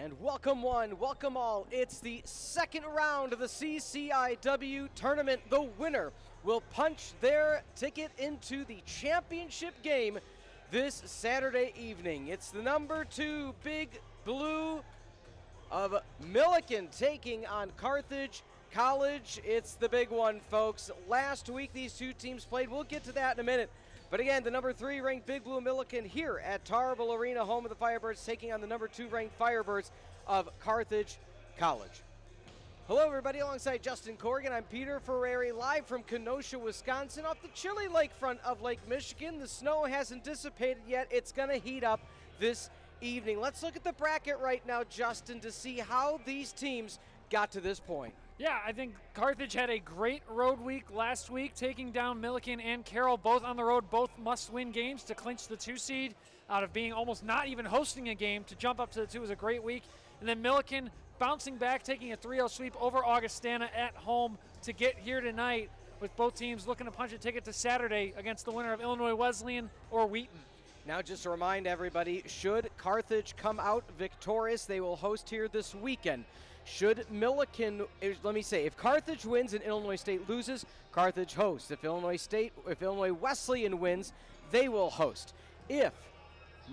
And welcome one, welcome all. It's the second round of the CCIW tournament. The winner will punch their ticket into the championship game this Saturday evening. It's the number 2 Big Blue of Millikin taking on Carthage College. It's the big one, folks. Last week these two teams played. We'll get to that in a minute. But again, the number 3 ranked Big Blue Millikin here at Tarble Arena, home of the Firebirds, taking on the number 2 ranked Firebirds of Carthage College. Hello everybody, alongside Justin Corrigan, I'm Peter Ferreri, live from Kenosha, Wisconsin, off the chilly lakefront of Lake Michigan. The snow hasn't dissipated yet. It's going to heat up this evening. Let's look at the bracket right now, Justin, to see how these teams got to this point. Yeah, I think Carthage had a great road week last week, taking down Millikin and Carroll, both on the road, both must-win games to clinch the 2 seed out of being almost not even hosting a game. To jump up to the 2 was a great week. And then Millikin bouncing back, taking a 3-0 sweep over Augustana at home to get here tonight, with both teams looking to punch a ticket to Saturday against the winner of Illinois Wesleyan or Wheaton. Now, just to remind everybody, should Carthage come out victorious, they will host here this weekend. Should Millikin, if Carthage wins and Illinois State loses, Carthage hosts. If Illinois Wesleyan wins, they will host. If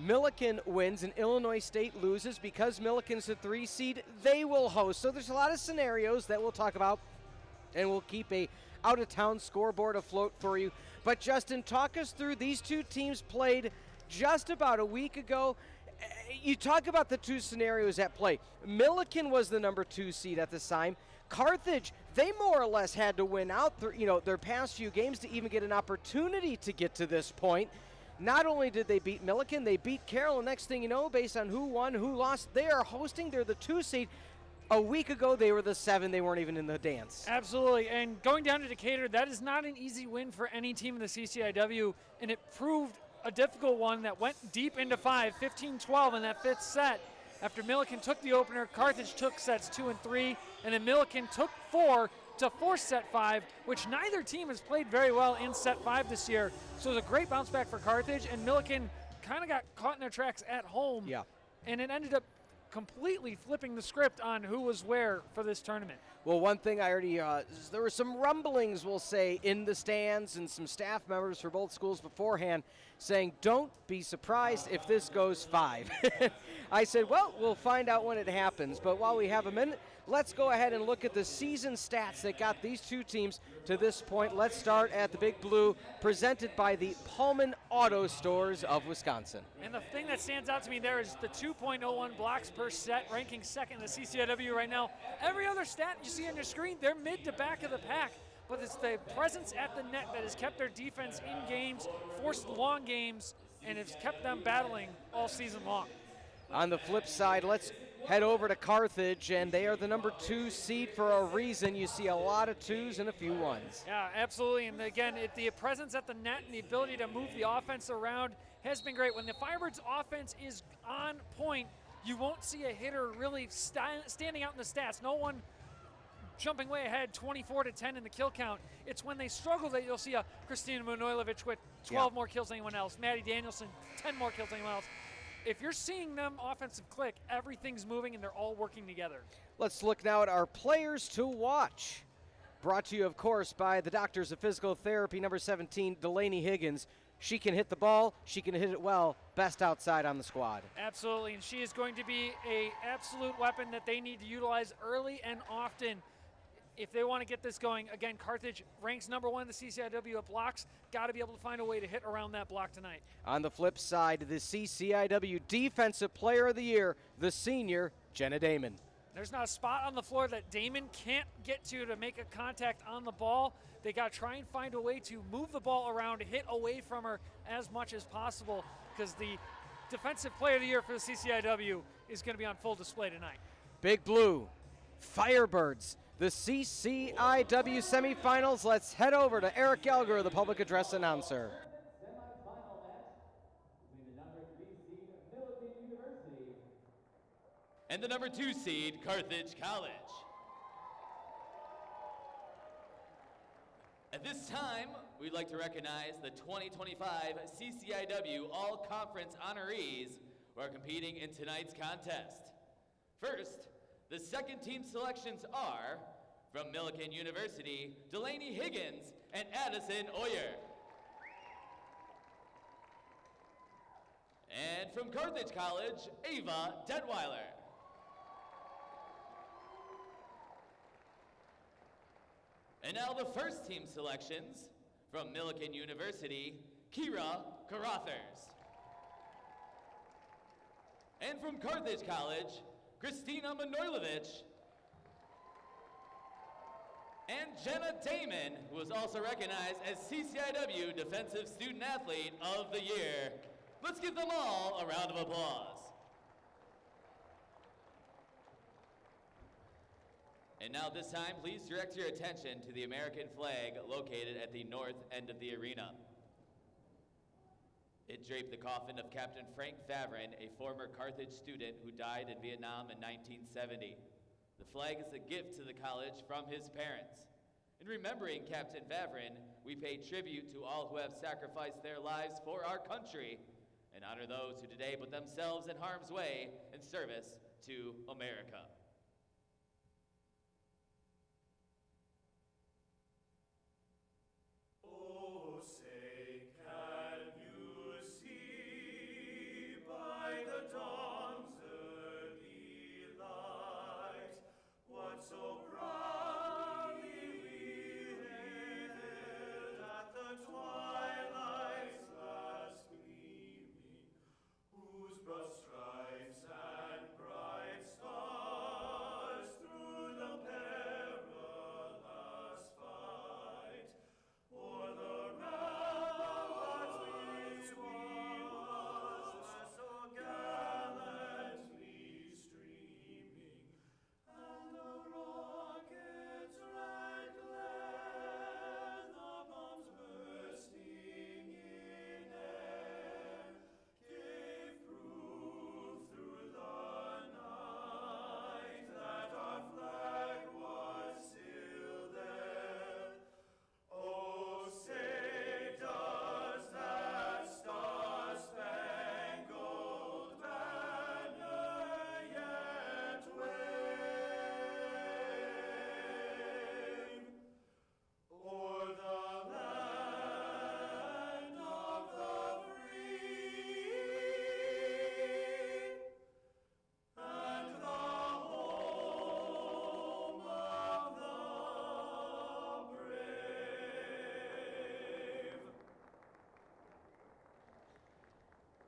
Millikin wins and Illinois State loses, because Millikin's the 3 seed, they will host. So there's a lot of scenarios that we'll talk about, and we'll keep a out-of-town scoreboard afloat for you. But Justin, talk us through. These two teams played just about a week ago. You talk about the 2 scenarios at play. Millikin was the number 2 seed at this time. Carthage, they more or less had to win out their past few games to even get an opportunity to get to this point. Not only did they beat Millikin, they beat Carroll. And next thing you know, based on who won, who lost, they are hosting. They're the 2 seed. A week ago, they were the 7. They weren't even in the dance. Absolutely. And going down to Decatur, that is not an easy win for any team in the CCIW. And it proved a difficult one that went deep into 5, 15-12 in that 5th set. After Millikin took the opener, Carthage took sets 2 and 3, and then Millikin took 4 to force set 5, which neither team has played very well in set 5 this year. So it was a great bounce back for Carthage, and Millikin kind of got caught in their tracks at home. Yeah. And it ended up completely flipping the script on who was where for this tournament. Well, one thing I already, there were some rumblings, we'll say, in the stands, and some staff members for both schools beforehand saying, don't be surprised if this goes 5. I said, well, we'll find out when it happens. But while we have a minute, let's go ahead and look at the season stats that got these 2 teams to this point. Let's start at the Big Blue, presented by the Pullman Auto Stores of Wisconsin. And the thing that stands out to me there is the 2.01 blocks per set, ranking 2nd in the CCIW right now. Every other stat you see on your screen, they're mid to back of the pack. But it's the presence at the net that has kept their defense in games, forced long games, and has kept them battling all season long. On the flip side, let's head over to Carthage, and they are the number 2 seed for a reason. You see a lot of 2s and a few 1s. Yeah, absolutely. And again, the presence at the net and the ability to move the offense around has been great. When the Firebirds' offense is on point, you won't see a hitter really standing out in the stats. No one jumping way ahead 24-10 in the kill count. It's when they struggle that you'll see a Christina Manojlovic with 12 more kills than anyone else. Maddie Danielson, 10 more kills than anyone else. If you're seeing them offensive click, everything's moving and they're all working together. Let's look now at our players to watch. Brought to you, of course, by the Doctors of Physical Therapy, number 17, Delaney Higgins. She can hit the ball. She can hit it well. Best outside on the squad. Absolutely, and she is going to be an absolute weapon that they need to utilize early and often if they want to get this going. Again, Carthage ranks number 1 in the CCIW at blocks. Got to be able to find a way to hit around that block tonight. On the flip side, the CCIW Defensive Player of the Year, the senior, Jenna Damon. There's not a spot on the floor that Damon can't get to make a contact on the ball. They got to try and find a way to move the ball around, hit away from her as much as possible, because the Defensive Player of the Year for the CCIW is going to be on full display tonight. Big Blue, Firebirds, the CCIW semifinals. Let's head over to Eric Gelger, the public address announcer. Semifinal match between the number 3 seed Millikin University and the number 2 seed Carthage College. At this time, we'd like to recognize the 2025 CCIW All-Conference honorees who are competing in tonight's contest. First, the second team selections are from Millikin University, Delaney Higgins and Addison Oyer. And from Carthage College, Ava Detweiler. And now the first team selections from Millikin University, Kira Carothers. And from Carthage College, Christina Manojlovic and Jenna Damon, who is also recognized as CCIW Defensive Student Athlete of the Year. Let's give them all a round of applause. And now this time, please direct your attention to the American flag located at the north end of the arena. It draped the coffin of Captain Frank Favren, a former Carthage student who died in Vietnam in 1970. The flag is a gift to the college from his parents. In remembering Captain Favren, we pay tribute to all who have sacrificed their lives for our country and honor those who today put themselves in harm's way in service to America.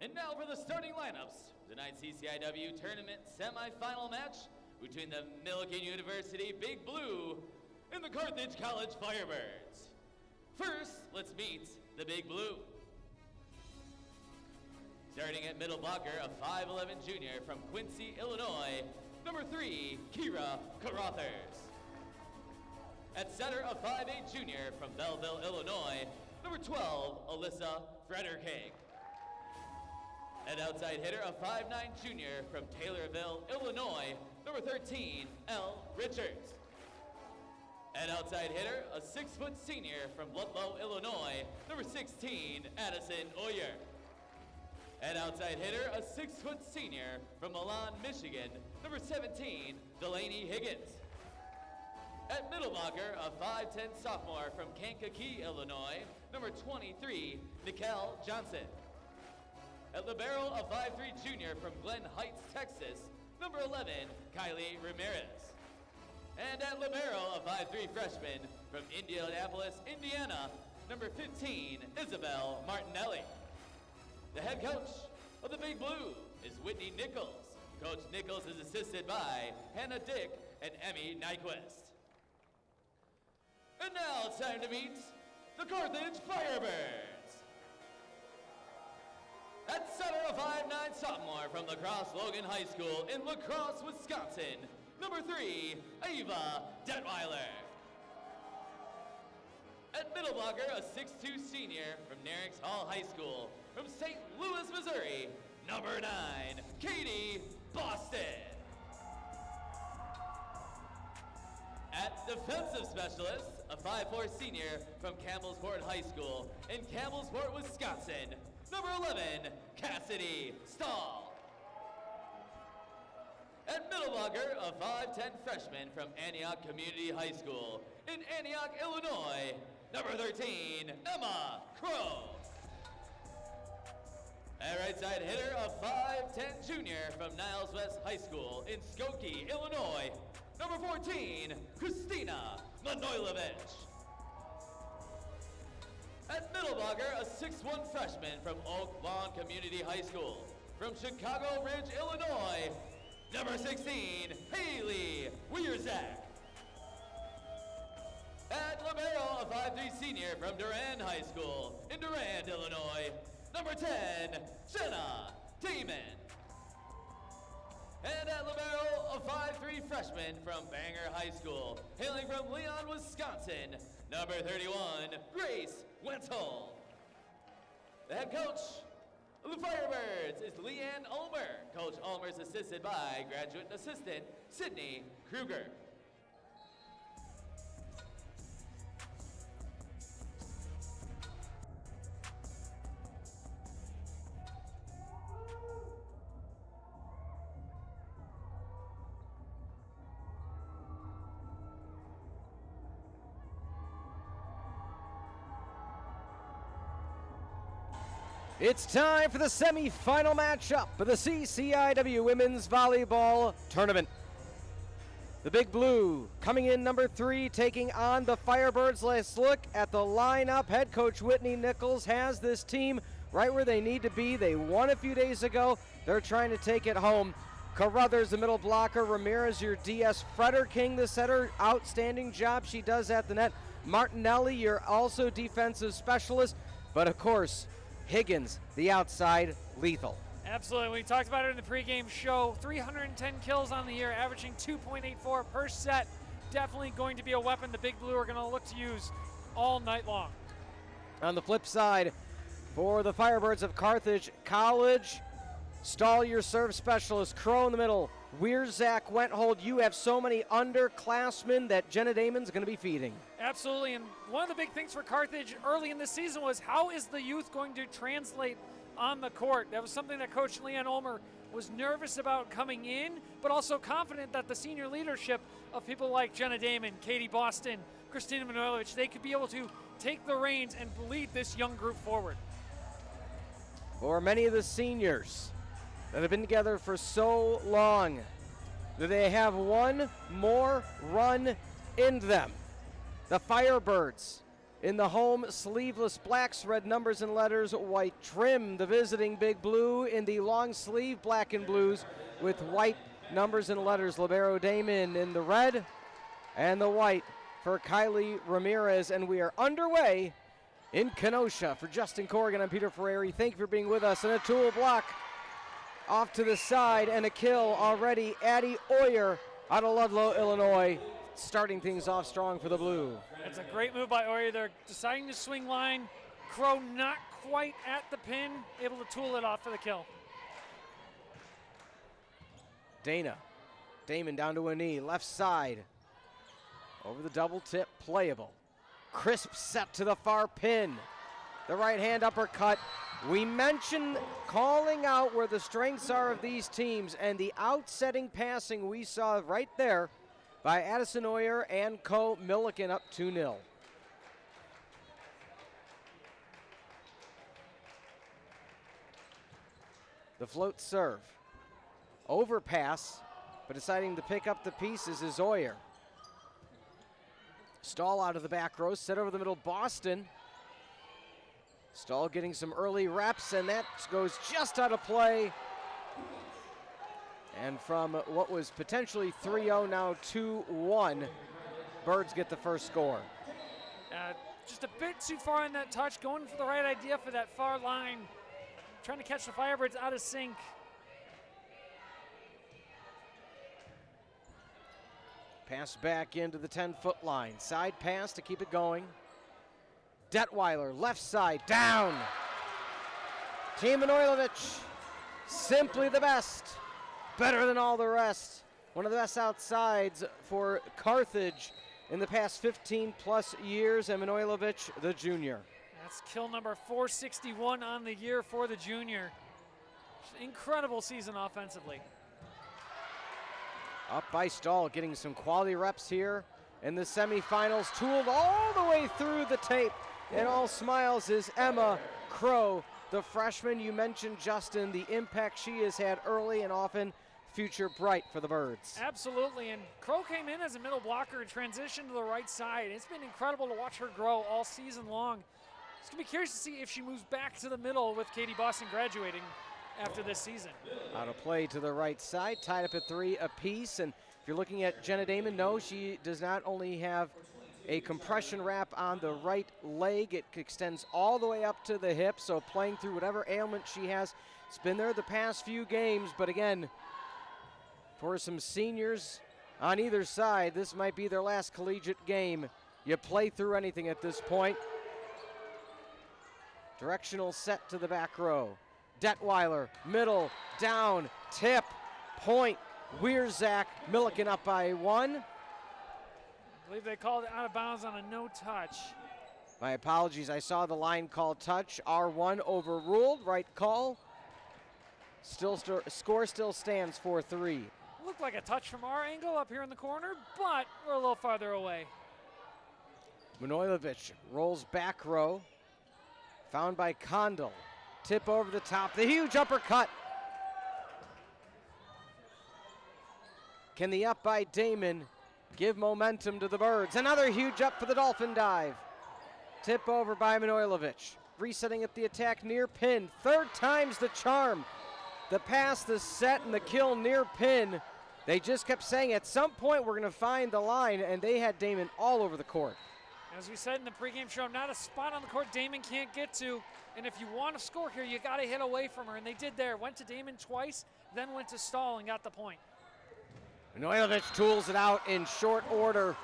And now for the starting lineups. Tonight's CCIW tournament semifinal match between the Millikin University Big Blue and the Carthage College Firebirds. First, let's meet the Big Blue. Starting at middle blocker, a 5'11 junior from Quincy, Illinois, number 3, Kira Carothers. At center, a 5'8 junior from Belleville, Illinois, number 12, Alyssa Frederking. At outside hitter, a 5'9 junior from Taylorville, Illinois, number 13, Elle Richards. At outside hitter, a 6-foot senior from Ludlow, Illinois, number 16, Addison Oyer. At outside hitter, a 6-foot senior from Milan, Michigan, number 17, Delaney Higgins. At middle blocker, a 5'10 sophomore from Kankakee, Illinois, number 23, Nicole Johnson. At libero, a 5'3 junior from Glen Heights, Texas, number 11, Kylie Ramirez. And at libero, a 5'3 freshman from Indianapolis, Indiana, number 15, Isabel Martinelli. The head coach of the Big Blue is Whitney Nichols. Coach Nichols is assisted by Hannah Dick and Emmy Nyquist. And now it's time to meet the Carthage Firebirds. At center, a 5'9 sophomore from La Crosse Logan High School in La Crosse, Wisconsin, number 3, Ava Detweiler. At middle blocker, a 6'2 senior from Nerix Hall High School from St. Louis, Missouri, number 9, Katie Boston. At defensive specialist, a 5'4 senior from Campbellsport High School in Campbellsport, Wisconsin, number 11, Cassidy Stahl. At middle blocker, bugger, a 5'10" freshman from Antioch Community High School in Antioch, Illinois, number 13, Emma Crow. A right side hitter, a 5'10" junior from Niles West High School in Skokie, Illinois, number 14, Christina Manojlovic. At middle blocker, a 6'1" freshman from Oak Lawn Community High School from Chicago Ridge, Illinois, number 16, Haley Wierzak. At libero, a 5'3" senior from Durand High School in Durand, Illinois, number 10, Jenna Damon. And at libero, a 5'3" freshman from Bangor High School, hailing from Leon, Wisconsin, number 31, Grace Wenzel. The head coach of the Firebirds is Leanne Ulmer. Coach Ulmer is assisted by graduate assistant Sydney Kruger. It's time for the semifinal matchup of the CCIW Women's Volleyball Tournament. The Big Blue coming in number 3, taking on the Firebirds. Let's look at the lineup. Head coach Whitney Nichols has this team right where they need to be. They won a few days ago. They're trying to take it home. Carruthers, the middle blocker. Ramirez, your DS. Freder King, the setter. Outstanding job she does at the net. Martinelli, your also defensive specialist. But of course, Higgins, the outside, lethal. Absolutely. We talked about it in the pregame show. 310 kills on the year, averaging 2.84 per set. Definitely going to be a weapon the Big Blue are going to look to use all night long. On the flip side, for the Firebirds of Carthage College, Stahl, your serve specialist. Crow in the middle. Wierzak, Wenthold. You have so many underclassmen that Jenna Damon's going to be feeding. Absolutely, and one of the big things for Carthage early in the season was how is the youth going to translate on the court? That was something that Coach Leanne Ulmer was nervous about coming in, but also confident that the senior leadership of people like Jenna Damon, Katie Boston, Christina Manojlovic, they could be able to take the reins and lead this young group forward. For many of the seniors that have been together for so long, do they have one more run in them? The Firebirds in the home sleeveless blacks, red numbers and letters, white trim. The visiting Big Blue in the long sleeve black and blues with white numbers and letters. Libero Damon in the red and the white for Kylie Ramirez. And we are underway in Kenosha. For Justin Corrigan, I'm Peter Ferreri. Thank you for being with us. And a tool block off to the side and a kill already. Addie Oyer out of Ludlow, Illinois, starting things off strong for the Blue. It's a great move by Oyer. They're deciding to swing line. Crow not quite at the pin, able to tool it off for the kill. Damon down to a knee, left side. Over the double tip, playable. Crisp set to the far pin. The right hand uppercut. We mentioned calling out where the strengths are of these teams, and the outsetting passing we saw right there by Addison Oyer and co. Millikin up 2-0. The float serve. Overpass, but deciding to pick up the pieces is Oyer. Stahl out of the back row, set over the middle, Boston. Stahl getting some early reps, and that goes just out of play. And from what was potentially 3-0, now 2-1, Birds get the first score. Just a bit too far on that touch, going for the right idea for that far line. Trying to catch the Firebirds out of sync. Pass back into the 10-foot line. Side pass to keep it going. Detweiler, left side, down. Team Manojlovic, simply the best. Better than all the rest. One of the best outsides for Carthage in the past 15-plus years, and Manojlovic, the junior. That's kill number 461 on the year for the junior. Incredible season offensively. Up by Stahl, getting some quality reps here in the semifinals. Tooled all the way through the tape. And all smiles is Emma Crow, the freshman. You mentioned, Justin, the impact she has had early and often future bright for the Birds. Absolutely, and Crow came in as a middle blocker and transitioned to the right side. It's been incredible to watch her grow all season long. It's going to be curious to see if she moves back to the middle with Katie Boston graduating after this season. Out of play to the right side, tied up at 3 apiece. And if you're looking at Jenna Damon, no, she does not only have a compression wrap on the right leg, it extends all the way up to the hip, so playing through whatever ailment she has. It's been there the past few games, but again, for some seniors on either side, this might be their last collegiate game. You play through anything at this point. Directional set to the back row. Detweiler, middle, down, tip, point. Wierzak, Millikin up by 1. I believe they called it out of bounds on a no touch. My apologies, I saw the line called touch. R1 overruled, right call. Score still stands 4-3. Looked like a touch from our angle up here in the corner, but we're a little farther away. Manojlovic rolls back row. Found by Kondal. Tip over the top, the huge uppercut. Can the up by Damon give momentum to the Birds? Another huge up for the Dolphin dive. Tip over by Manojlovic. Resetting at the attack near pin. Third time's the charm. The pass, the set, and the kill near pin. They just kept saying at some point we're going to find the line, and they had Damon all over the court. As we said in the pregame show, not a spot on the court Damon can't get to. And if you want to score here, you got to hit away from her. And they did there. Went to Damon twice, then went to Stahl and got the point. Manojlovic tools it out in short order.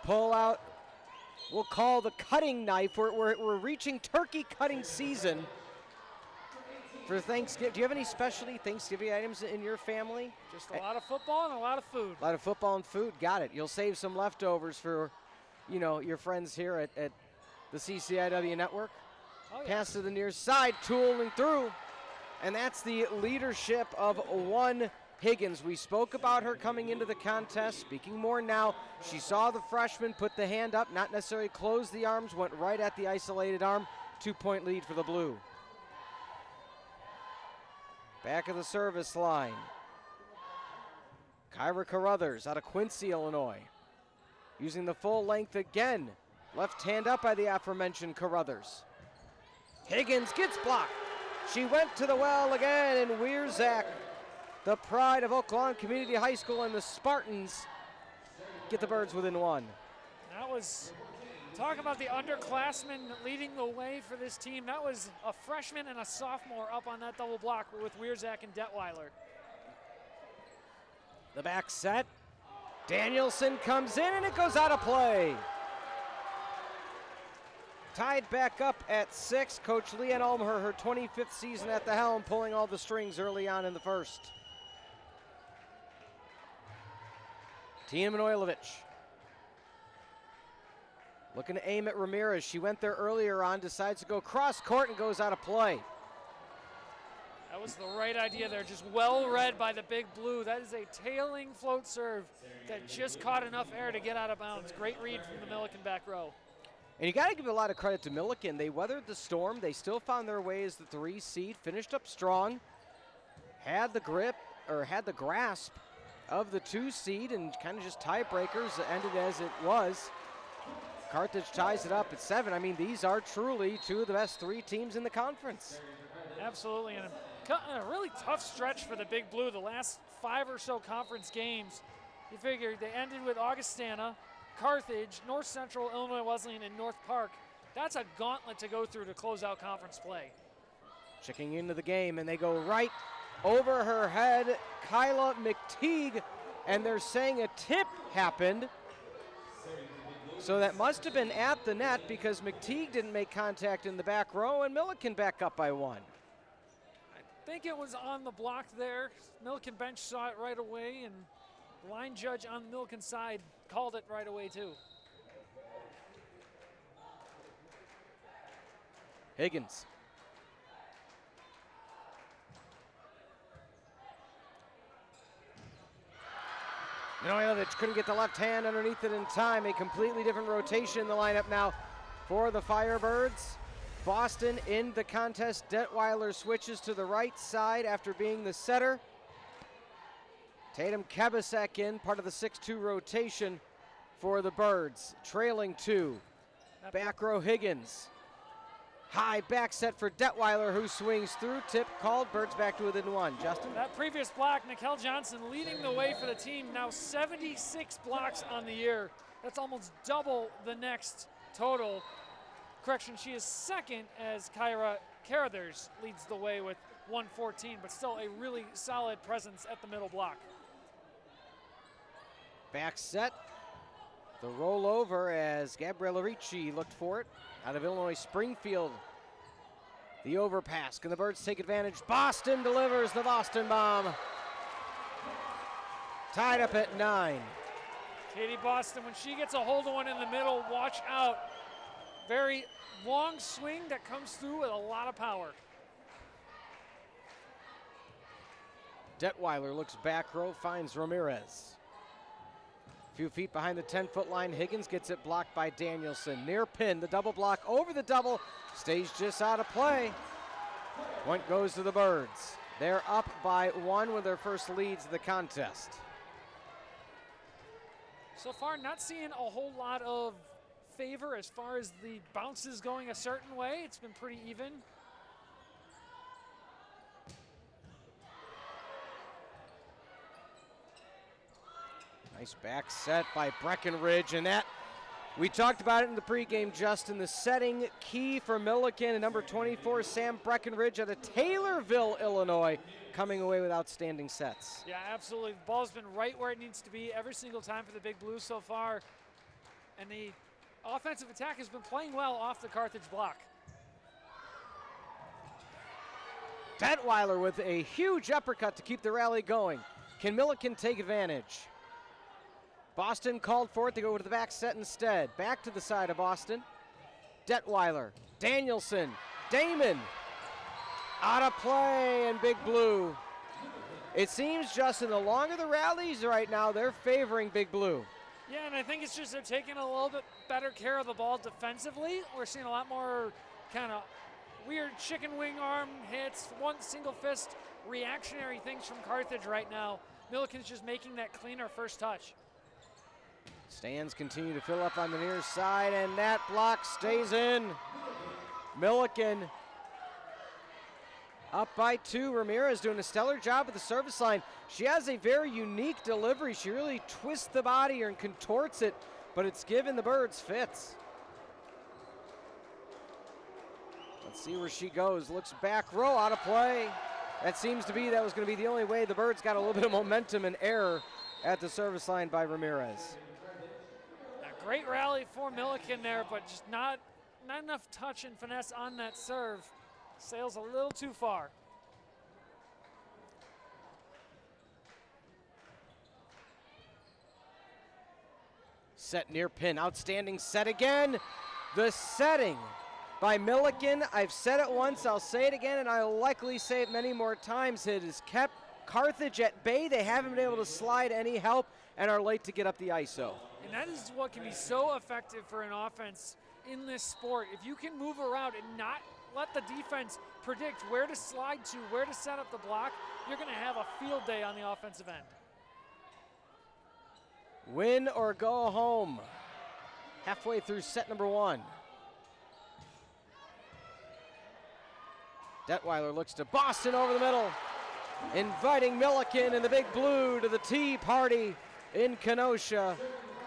Pull out, we'll call the cutting knife. We're reaching turkey cutting season for Thanksgiving. Do you have any specialty Thanksgiving items in your family? Just a lot of football and a lot of food. A lot of football and food, got it. You'll save some leftovers for, your friends here at the CCIW network. Oh, yeah. Pass to the near side, tooling through. And that's the leadership of one Higgins. We spoke about her coming into the contest, speaking more now. She saw the freshman put the hand up, not necessarily close the arms, went right at the isolated arm. 2-point lead for the Blue. Back of the service line. Kyra Carruthers out of Quincy, Illinois. Using the full length again. Left hand up by the aforementioned Carruthers. Higgins gets blocked. She went to the well again, and Wierzak, the pride of Oak Lawn Community High School, and the Spartans get the Birds within 1. That was, talk about the underclassmen leading the way for this team. That was a freshman and a sophomore up on that double block with Wierzak and Detweiler. The back set. Danielson comes in, and it goes out of play. Tied back up at 6. Coach Leanne Ulmer, her 25th season at the helm, pulling all the strings early on in the first. Tina Manojlovic looking to aim at Ramirez. She went there earlier on, decides to go cross court and goes out of play. That was the right idea there, just well read by the Big Blue. That is a tailing float serve that just caught enough air to get out of bounds. Great read from the Millikin back row. And you got to give a lot of credit to Millikin. They weathered the storm. They still found their way as the 3 seed, finished up strong, had the grip, or had the grasp of the 2 seed, and kind of just tiebreakers ended as it was. Carthage ties it up at 7. I mean, these are truly 2 of the best 3 teams in the conference. Absolutely, and a really tough stretch for the Big Blue. The last 5 or so conference games, you figured they ended with Augustana, Carthage, North Central, Illinois Wesleyan, and North Park. That's a gauntlet to go through to close out conference play. Checking into the game, and they go right over her head, Kyla McTeague, and they're saying a tip happened. So that must have been at the net because McTeague didn't make contact in the back row, and Millikin back up by 1. I think it was on the block there. Millikin bench saw it right away, and the line judge on the Millikin side called it right away too. Higgins. Milojevic couldn't get the left hand underneath it in time. A completely different rotation in the lineup now for the Firebirds. Boston in the contest. Detweiler switches to the right side after being the setter. Tatum Kabasek in, part of the 6-2 rotation for the Birds. Trailing 2. Back row Higgins. High back set for Detweiler, who swings through. Tip called. Birds back to within 1. Justin? That previous block, Nikel Johnson leading the way for the team. Now 76 blocks on the year. That's almost double the next total. Correction, she is second as Kyra Carruthers leads the way with 114, but still a really solid presence at the middle block. Back set. The rollover as Gabriella Ricci looked for it out of Illinois Springfield. The overpass. Can the Birds take advantage? Boston delivers the Boston bomb. Tied up at 9. Katie Boston, when she gets a hold of one in the middle, watch out. Very long swing that comes through with a lot of power. Detweiler looks back row, finds Ramirez. A few feet behind the 10-foot line, Higgins gets it blocked by Danielson. Near pin, the double block over the double, stays just out of play. Point goes to the Birds. They're up by 1 with their first leads of the contest. So far, not seeing a whole lot of favor as far as the bounces going a certain way. It's been pretty even. Nice back set by Breckenridge, and that, we talked about it in the pregame, Justin, the setting key for Millikin, and number 24, Sam Breckenridge out of Taylorville, Illinois, coming away with outstanding sets. Yeah, absolutely. The ball's been right where it needs to be every single time for the Big Blues so far, and the offensive attack has been playing well off the Carthage block. Detweiler with a huge uppercut to keep the rally going. Can Millikin take advantage? Boston called for it. They go to the back set instead. Back to the side of Boston. Detweiler, Danielson, Damon. Out of play, and Big Blue. It seems, Justin, the longer the rallies right now, they're favoring Big Blue. Yeah, and I think it's just they're taking a little bit better care of the ball defensively. We're seeing a lot more kind of weird chicken wing arm hits, one single fist, reactionary things from Carthage right now. Millikin's just making that cleaner first touch. Stands continue to fill up on the near side, and that block stays in. Millikin up by 2. Ramirez doing a stellar job at the service line. She has a very unique delivery. She really twists the body and contorts it, but it's given the Birds fits. Let's see where she goes. Looks back row, out of play. That seems to be, that was going to be the only way the Birds got a little bit of momentum and error at the service line by Ramirez. A great rally for Millikin there, but just not enough touch and finesse on that serve. Sails a little too far. Set near pin, outstanding set again. The setting by Millikin, I've said it once, I'll say it again, and I'll likely say it many more times. It has kept Carthage at bay. They haven't been able to slide any help and are late to get up the ISO. And that is what can be so effective for an offense in this sport. If you can move around and not let the defense predict where to slide to, where to set up the block, you're going to have a field day on the offensive end. Win or go home. Halfway through set number 1. Detweiler looks to Boston over the middle, inviting Millikin and the Big Blue to the tea party in Kenosha.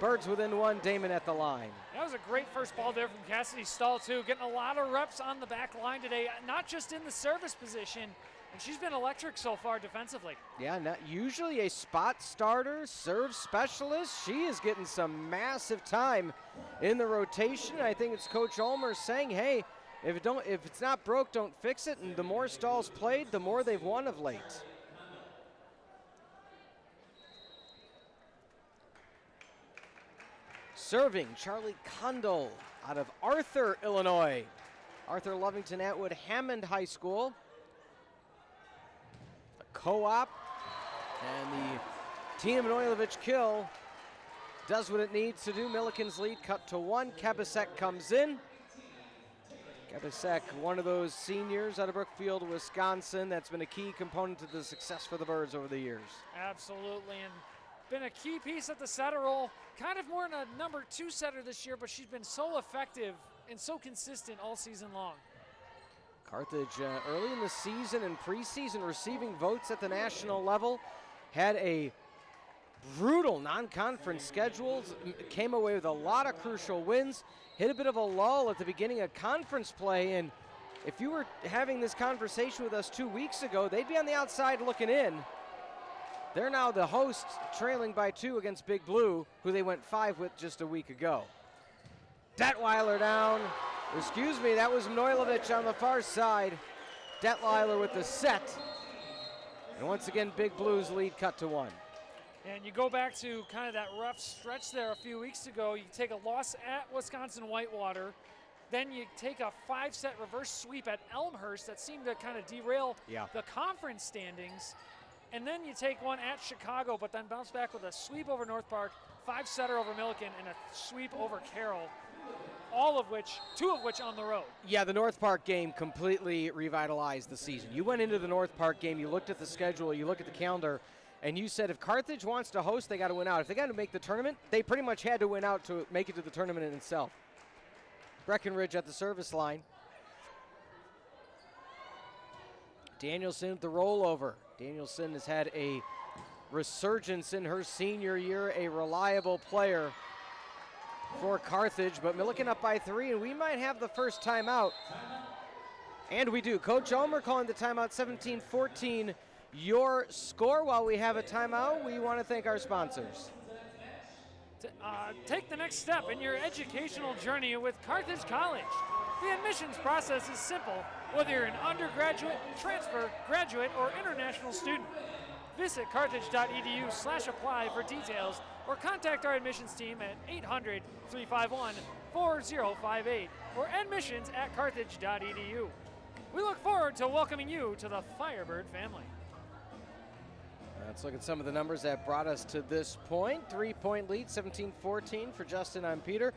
Birds within 1, Damon at the line. That was a great first ball there from Cassidy Stahl, too. Getting a lot of reps on the back line today, not just in the service position, and she's been electric so far defensively. Yeah, not usually a spot starter, serve specialist. She is getting some massive time in the rotation. I think it's Coach Ulmer saying, hey, if it's not broke, don't fix it. And the more stalls played, the more they've won of late. Serving, Charlie Condell out of Arthur, Illinois. Arthur Lovington Atwood Hammond High School. A co-op, and the Tina Manojlovic kill does what it needs to do. Millikin's lead cut to 1. Kebasek comes in. Kebasek, one of those seniors out of Brookfield, Wisconsin, that's been a key component to the success for the Birds over the years. Absolutely, and been a key piece at the setter role. Kind of more in a number 2 setter this year, but she's been so effective and so consistent all season long. Carthage early in the season and preseason receiving votes at the national level, had a brutal non-conference schedule, came away with a lot of crucial wins, hit a bit of a lull at the beginning of conference play, and if you were having this conversation with us 2 weeks ago, they'd be on the outside looking in. They're now the hosts, trailing by 2 against Big Blue, who they went 5 with just a week ago. Detweiler down. Excuse me, that was Manojlovic on the far side. Detweiler with the set. And once again, Big Blue's lead cut to 1. And you go back to kind of that rough stretch there a few weeks ago. You take a loss at Wisconsin Whitewater. Then you take a 5-set reverse sweep at Elmhurst that seemed to kind of derail the conference standings. And then you take one at Chicago, but then bounce back with a sweep over North Park, 5-setter over Millikin, and a sweep over Carroll. Two of which on the road. Yeah, the North Park game completely revitalized the season. You went into the North Park game, you looked at the schedule, you look at the calendar, and you said if Carthage wants to host, they got to win out. If they got to make the tournament, they pretty much had to win out to make it to the tournament in itself. Breckenridge at the service line. Danielson at the rollover. Danielson has had a resurgence in her senior year, a reliable player for Carthage, but Millikin up by 3, and we might have the first timeout. And we do. Coach Ulmer calling the timeout, 17-14. Your score. While we have a timeout, we want to thank our sponsors. Take the next step in your educational journey with Carthage College. The admissions process is simple, whether you're an undergraduate, transfer, graduate, or international student. Visit carthage.edu/apply for details or contact our admissions team at 800-351-4058 or admissions@carthage.edu. We look forward to welcoming you to the Firebird family. Let's look at some of the numbers that brought us to this point. 3-point lead, 17-14 for Justin on Peter.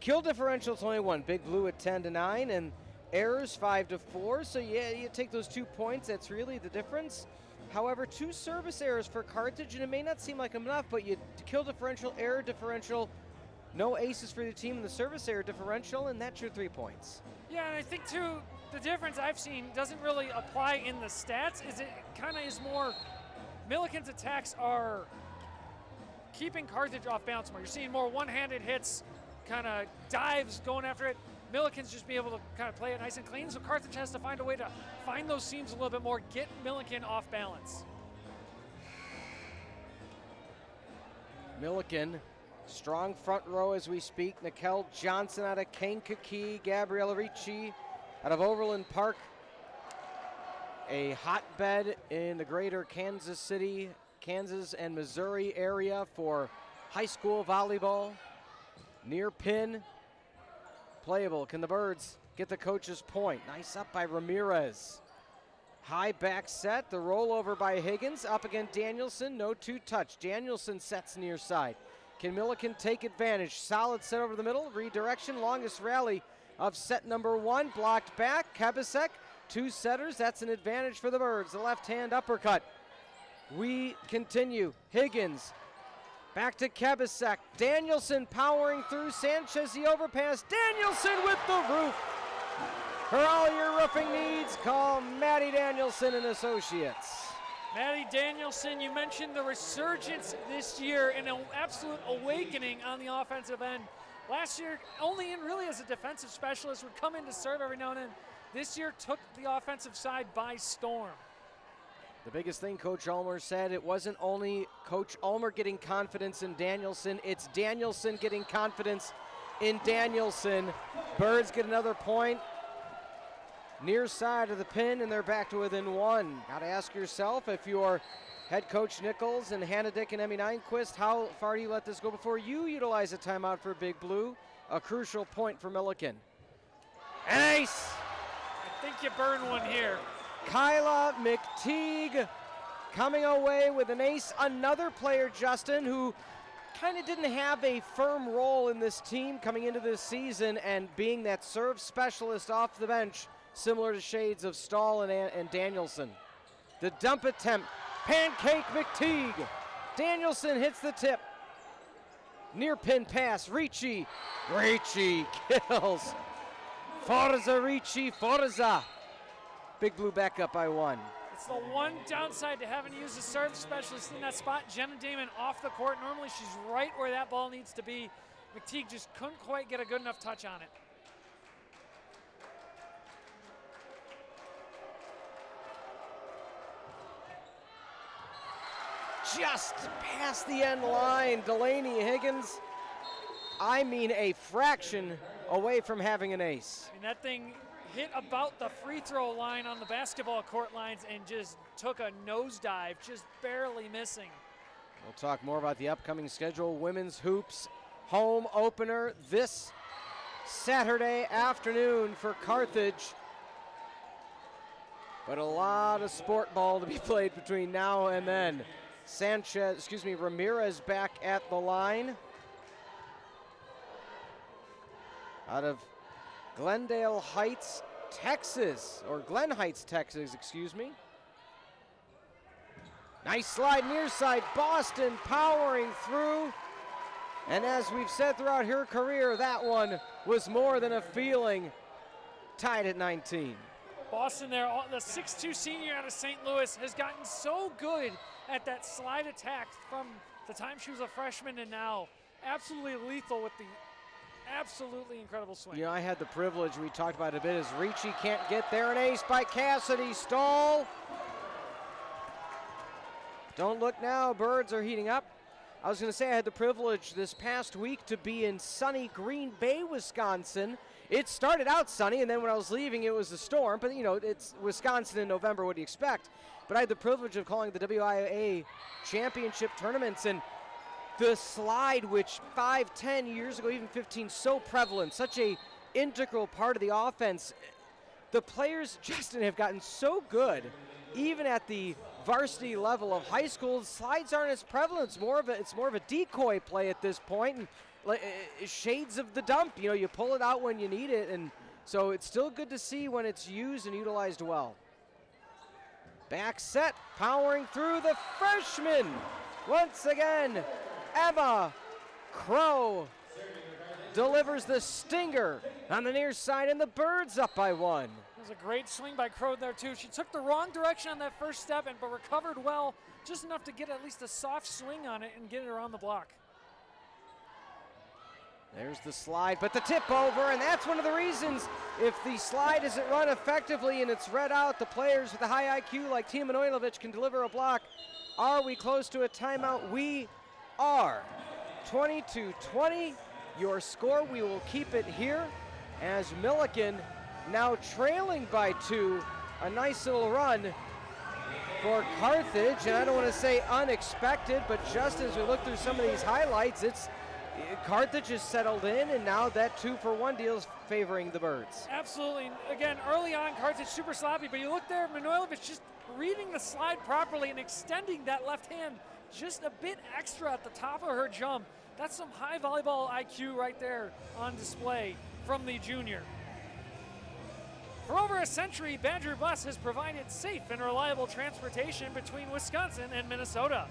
Kill differential 21. Big Blue at 10-9, and errors 5-4. So yeah, you take those 2 points. That's really the difference. However, 2 service errors for Carthage, and it may not seem like enough, but you kill differential, error differential, no aces for the team in the service error differential, and that's your 3 points. Yeah, and I think too, the difference I've seen doesn't really apply in the stats. Is it kind of is more. Millikin's attacks are keeping Carthage off balance more. You're seeing more one-handed hits, kind of dives going after it. Millikin's just be able to kind of play it nice and clean, so Carthage has to find a way to find those seams a little bit more, get Millikin off balance. Millikin, strong front row as we speak. Nikel Johnson out of Kankakee, Gabriella Ricci out of Overland Park. A hotbed in the greater Kansas City, Kansas and Missouri area for high school volleyball. Near pin, playable. Can the Birds get the coach's point? Nice up by Ramirez. High back set, the rollover by Higgins. Up against Danielson, no 2-touch. Danielson sets near side. Can Millikin take advantage? Solid set over the middle, redirection, longest rally of set number 1. Blocked back, Kebasek. 2 setters, that's an advantage for the Birds. The left hand uppercut. We continue. Higgins, back to Kebasek. Danielson powering through. Sanchez the overpass. Danielson with the roof. For all your roofing needs, call Maddie Danielson and Associates. Maddie Danielson, you mentioned the resurgence this year and an absolute awakening on the offensive end. Last year, only in really as a defensive specialist, would come in to serve every now and then. This year took the offensive side by storm. The biggest thing Coach Ulmer said, it wasn't only Coach Ulmer getting confidence in Danielson, it's Danielson getting confidence in Danielson. Birds get another point. Near side of the pin, and they're back to within 1. Got to ask yourself, if you're head coach Nichols and Hannah Dick and Emmy Nyquist, how far do you let this go before you utilize a timeout for Big Blue? A crucial point for Millikin. Ace! I think you burn one here. Kyla McTeague coming away with an ace. Another player, Justin, who kind of didn't have a firm role in this team coming into this season, and being that serve specialist off the bench, similar to shades of Stahl and Danielson. The dump attempt, Pancake McTeague. Danielson hits the tip. Near pin pass, Ricci. Ricci kills. Forza Ricci, Forza. Big Blue back up by 1. It's the one downside to having to use a serve specialist in that spot. Jenna Damon off the court. Normally she's right where that ball needs to be. McTeague just couldn't quite get a good enough touch on it. Just past the end line, Delaney Higgins. I mean, a fraction away from having an ace. And that thing hit about the free throw line on the basketball court lines and just took a nosedive, just barely missing. We'll talk more about the upcoming schedule. Women's hoops home opener this Saturday afternoon for Carthage. But a lot of sport ball to be played between now and then. Ramirez back at the line. Out of Glendale Heights, Texas, or Glen Heights, Texas, excuse me. Nice slide near side, Boston powering through. And as we've said throughout her career, that one was more than a feeling. Tied at 19. Boston there, the 6'2 senior out of St. Louis, has gotten so good at that slide attack from the time she was a freshman and now. Absolutely lethal with the absolutely incredible swing. You know, I had the privilege, we talked about it a bit, as Ricci can't get there. An ace by Cassidy. Stahl. Don't look now, birds are heating up. I was going to say I had the privilege this past week to be in sunny Green Bay, Wisconsin. It started out sunny, and then when I was leaving, it was a storm. But, you know, it's Wisconsin in November. What do you expect? But I had the privilege of calling the WIA championship tournaments, and the slide, which 5, 10 years ago, even 15, so prevalent, such a integral part of the offense. The players, Justin, have gotten so good, even at the varsity level of high school. Slides aren't as prevalent. It's more of a decoy play at this point, and shades of the dump. You know, you pull it out when you need it, and so it's still good to see when it's used and utilized well. Back set, powering through the freshman. Once again, Emma Crow delivers the stinger on the near side, and the Birds up by 1. It was a great swing by Crow there too. She took the wrong direction on that first step, but recovered well, just enough to get at least a soft swing on it and get it around the block. There's the slide, but the tip over, and that's one of the reasons if the slide isn't run effectively and it's read out, the players with a high IQ like Tia Manojlovic can deliver a block. Are we close to a timeout? We are. 22-20, your score. We will keep it here as Millikin now trailing by 2. A nice little run for Carthage, and I don't want to say unexpected, but just as we look through some of these highlights, Carthage is settled in, and now that 2-for-1 deal is favoring the Birds. Absolutely. Again, early on, Carthage super sloppy, but you look there, Manojlovic just reading the slide properly and extending that left hand just a bit extra at the top of her jump. That's some high volleyball IQ right there on display from the junior. For over a century, Badger Bus has provided safe and reliable transportation between Wisconsin and Minnesota.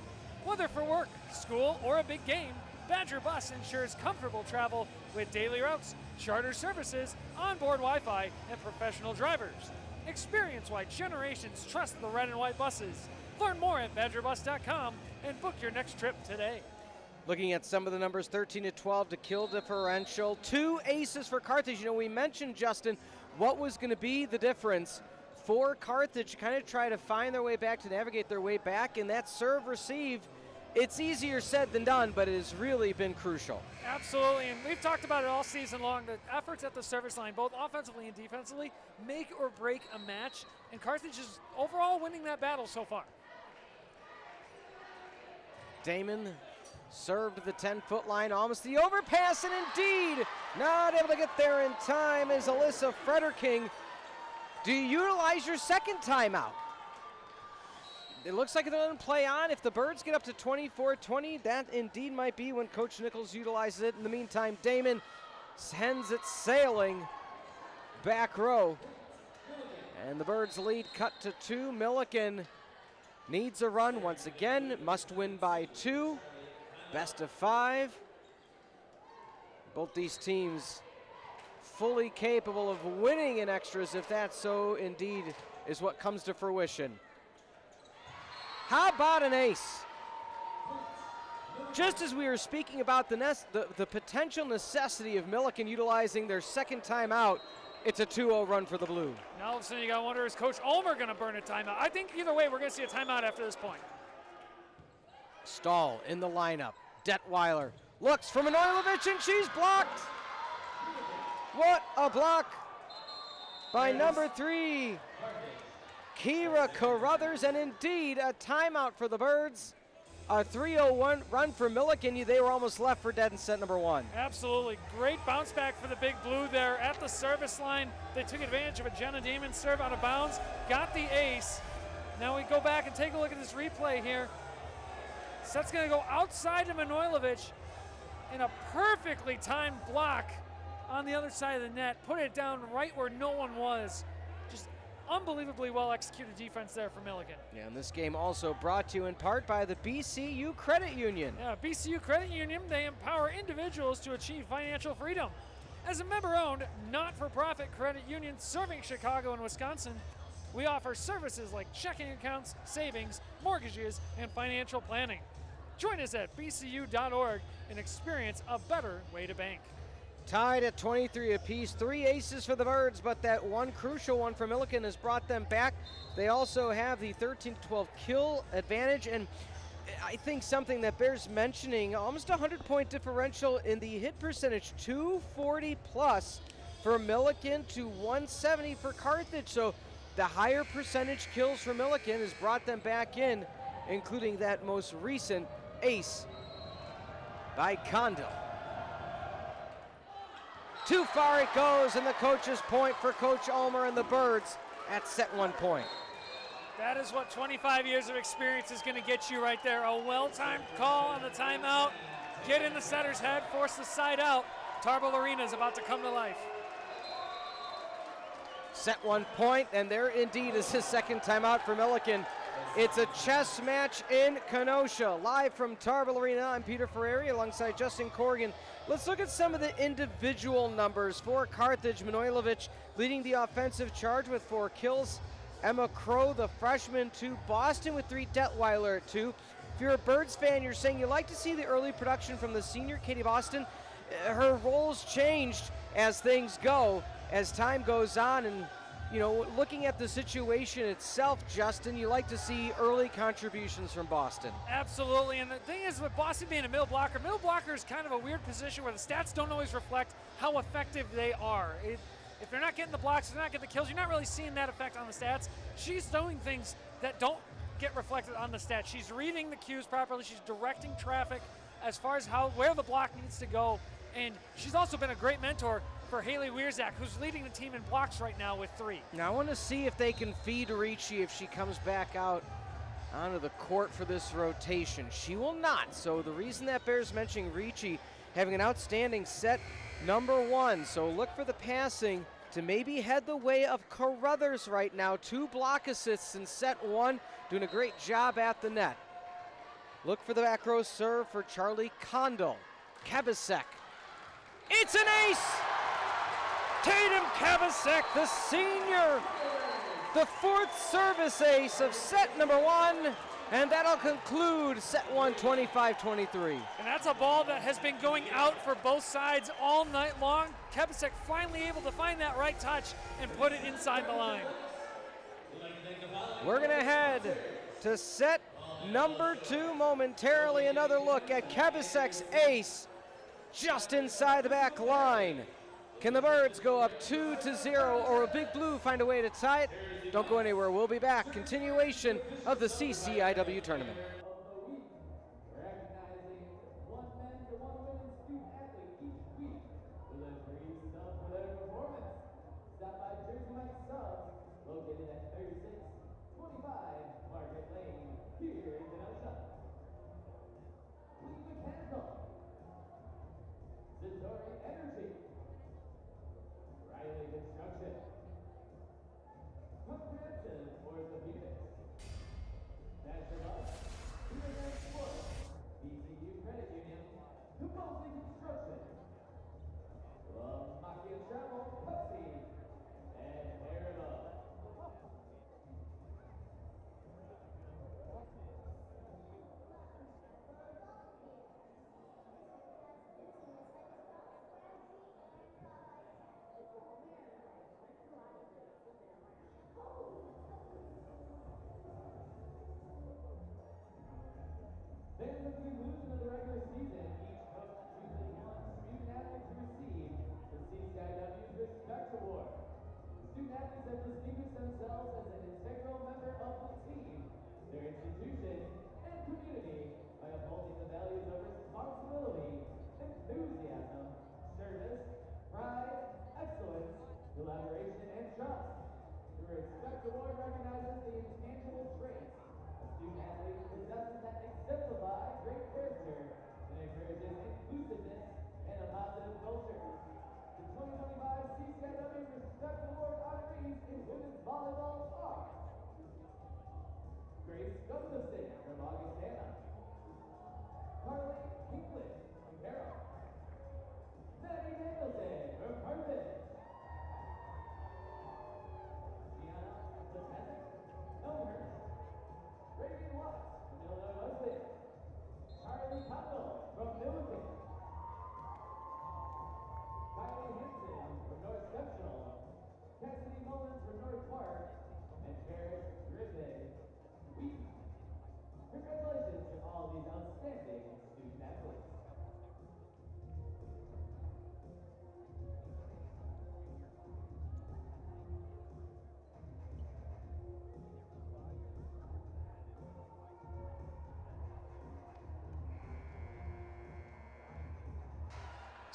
Whether for work, school, or a big game, Badger Bus ensures comfortable travel with daily routes, charter services, onboard Wi-Fi, and professional drivers. Experience why generations trust the red and white buses. Learn more at badgerbus.com and book your next trip today. Looking at some of the numbers, 13-12 to kill differential. 2 aces for Carthage. You know, we mentioned, Justin, what was going to be the difference for Carthage to kind of try to find their way back, to navigate their way back, and that serve receive. It's easier said than done, but it has really been crucial. Absolutely, and we've talked about it all season long. The efforts at the service line, both offensively and defensively, make or break a match, and Carthage is overall winning that battle so far. Damon served to the 10-foot line, almost the overpass, and indeed not able to get there in time is Alyssa Frederking. Do you utilize your second timeout? it looks like they're going to play on. If the Birds get up to 24-20, that indeed might be when Coach Nichols utilizes it. In the meantime, Damon sends it sailing back row. And the Birds lead cut to 2. Millikin needs a run once again, must win by 2. Best of 5. Both these teams fully capable of winning in extras if that so indeed is what comes to fruition. How about an ace? Just as we were speaking about the potential necessity of Millikin utilizing their second timeout, it's a 2-0 run for the Blue. Now all of a sudden you got to wonder, is Coach Ulmer going to burn a timeout? I think either way we're going to see a timeout after this point. Stahl in the lineup. Detweiler looks for Manojlovic and she's blocked. What a block by number 3, Kira Carruthers, and indeed a timeout for the Birds. A 3-0 run for Millikin. They were almost left for dead in set number 1. Absolutely. Great bounce back for the Big Blue there at the service line. They took advantage of a Jenna Damon serve out of bounds, got the ace. Now we go back and take a look at this replay here. Set's going to go outside to Manojlovic in a perfectly timed block on the other side of the net. Put it down right where no one was. Just unbelievably well executed defense there for Millikin. Yeah, and this game also brought to you in part by the BCU Credit Union. Yeah, BCU Credit Union, they empower individuals to achieve financial freedom. As a member-owned, not-for-profit credit union serving Chicago and Wisconsin, we offer services like checking accounts, savings, mortgages, and financial planning. Join us at bcu.org and experience a better way to bank. Tied at 23 apiece, 3 aces for the Birds, but that one crucial one for Millikin has brought them back. They also have the 13-12 kill advantage, and I think something that bears mentioning, almost 100-point differential in the hit percentage, 240 plus for Millikin to 170 for Carthage. So the higher percentage kills for Millikin has brought them back in, including that most recent ace by Kondo. Too far it goes, and the coach's point for Coach Ulmer and the Birds at set 1 point. That is what 25 years of experience is going to get you right there. A well-timed call on the timeout. Get in the setter's head, force the side out. Tarble Arena is about to come to life. Set 1 point, and there indeed is his second timeout for Millikin. It's a chess match in Kenosha. Live from Tarble Arena, I'm Peter Ferreri alongside Justin Corrigan. Let's look at some of the individual numbers for Carthage. Manojlovic leading the offensive charge with 4 kills. Emma Crow, the freshman, 2. Boston with 3. Detweiler at 2. If you're a Birds fan, you're saying you like to see the early production from the senior Katie Boston. Her role's changed as things go, as time goes on, and you know, looking at the situation itself, Justin, you like to see early contributions from Boston. Absolutely, and the thing is with Boston being a middle blocker is kind of a weird position where the stats don't always reflect how effective they are. If they're not getting the blocks, they're not getting the kills, you're not really seeing that effect on the stats. She's doing things that don't get reflected on the stats. She's reading the cues properly, she's directing traffic as far as where the block needs to go, and she's also been a great mentor for Haley Wierzak, who's leading the team in blocks right now with 3. Now I want to see if they can feed Ricci if she comes back out onto the court for this rotation. She will not, so the reason that bears mentioning Ricci having an outstanding set number 1. So look for the passing to maybe head the way of Carruthers right now. 2 block assists in set 1, doing a great job at the net. Look for the back row serve for Charlie Kondo. Kebasek. It's an ace! Tatum Kebasek, the senior, the 4th service ace of set number 1, and that'll conclude set 1, 25-23. And that's a ball that has been going out for both sides all night long. Kebasek finally able to find that right touch and put it inside the line. We're gonna head to set number 2 momentarily. Another look at Kebasek's ace just inside the back line. Can the Birds go up 2-0, or a Big Blue find a way to tie it? Don't go anywhere. We'll be back. Continuation of the CCIW tournament. Recognizing 1 men's and 1 women's student athlete each week with a free sub for their performance. Stop by Jersey Mike Subs, located at 3625 Market Lane.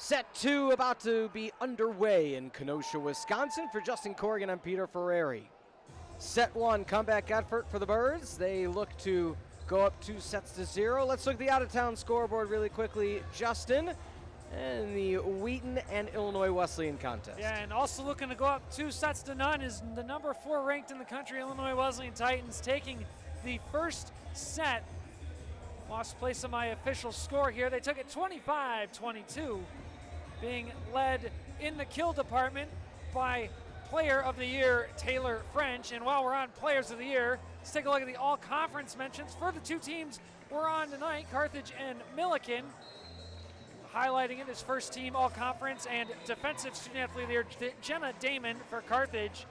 Set 2 about to be underway in Kenosha, Wisconsin. For Justin Corrigan, I'm Peter Ferreri. Set 1, comeback effort for the Birds. They look to go up 2-0. Let's look at the out-of-town scoreboard really quickly, Justin. And the Wheaton and Illinois Wesleyan contest. Yeah, and also looking to go up 2-0 is the number 4 ranked in the country, Illinois Wesleyan Titans, taking the first set. Lost place of my official score here. They took it 25-22, being led in the kill department by Player of the Year Taylor French. And while we're on Players of the Year, let's take a look at the all-conference mentions for the two teams we're on tonight, Carthage and Millikin. Highlighting it as first team all-conference and defensive student athlete of the year, Jenna Damon for Carthage.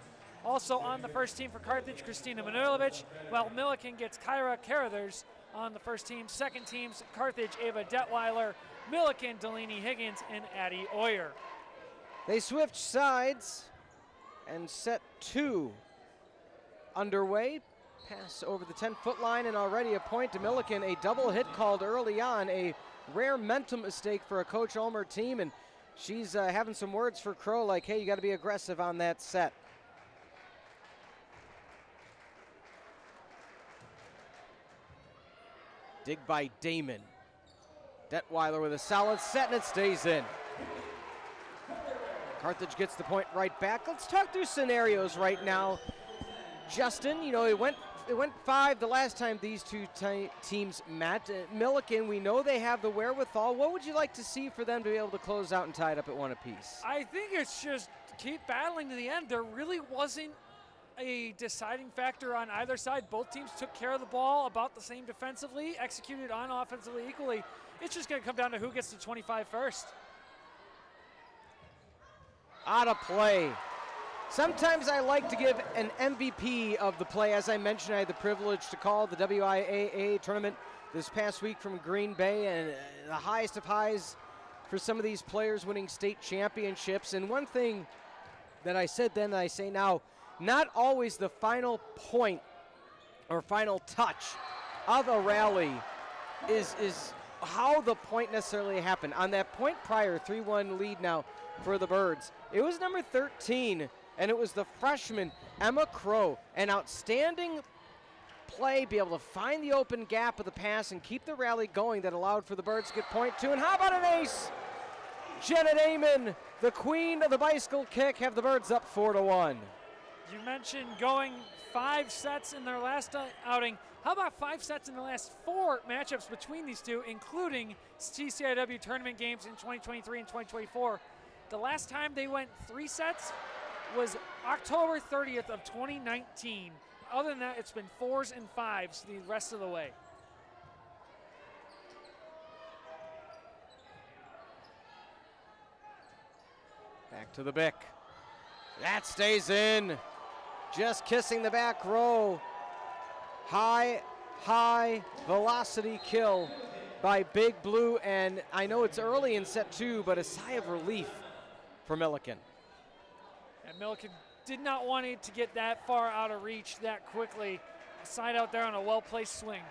Also on the first team for Carthage, Christina Manojlovic, while Millikin gets Kyra Carruthers on the first team. Second teams, Carthage, Ava Detweiler, Millikin, Delaney Higgins, and Addie Oyer. They switched sides, and set 2 underway. Pass over the 10-foot line, and already a point to Millikin. A double hit called early on, a rare mental mistake for a Coach Ulmer team, and she's having some words for Crow like, hey, you got to be aggressive on that set. Dig by Damon. Detweiler with a solid set, and it stays in. Carthage gets the point right back. Let's talk through scenarios right now. Justin, you know, it went 5 the last time these two teams met. Millikin, we know they have the wherewithal. What would you like to see for them to be able to close out and tie it up at 1 apiece? I think it's just keep battling to the end. There really wasn't a deciding factor on either side. Both teams took care of the ball about the same defensively, executed on offensively equally. It's just going to come down to who gets to 25 first. Out of play. Sometimes I like to give an MVP of the play. As I mentioned, I had the privilege to call the WIAA tournament this past week from Green Bay, and the highest of highs for some of these players winning state championships. And one thing that I said then that I say now, not always the final point or final touch of a rally is how the point necessarily happened. On that point prior, 3-1 lead now for the Birds, it was number 13, and it was the freshman, Emma Crow. An outstanding play, be able to find the open gap of the pass and keep the rally going that allowed for the Birds to get point 2. And how about an ace? Jenna Damon, the queen of the bicycle kick, have the Birds up 4-1. You mentioned going 5 sets in their last outing. How about 5 sets in the last 4 matchups between these two, including CCIW tournament games in 2023 and 2024? The last time they went 3 sets was October 30th of 2019. Other than that, it's been 4s and 5s the rest of the way. Back to the Bick. That stays in. Just kissing the back row. High velocity kill by Big Blue, and I know it's early in set 2, but a sigh of relief for Millikin. And Millikin did not want it to get that far out of reach that quickly. Side out there on a well-placed swing.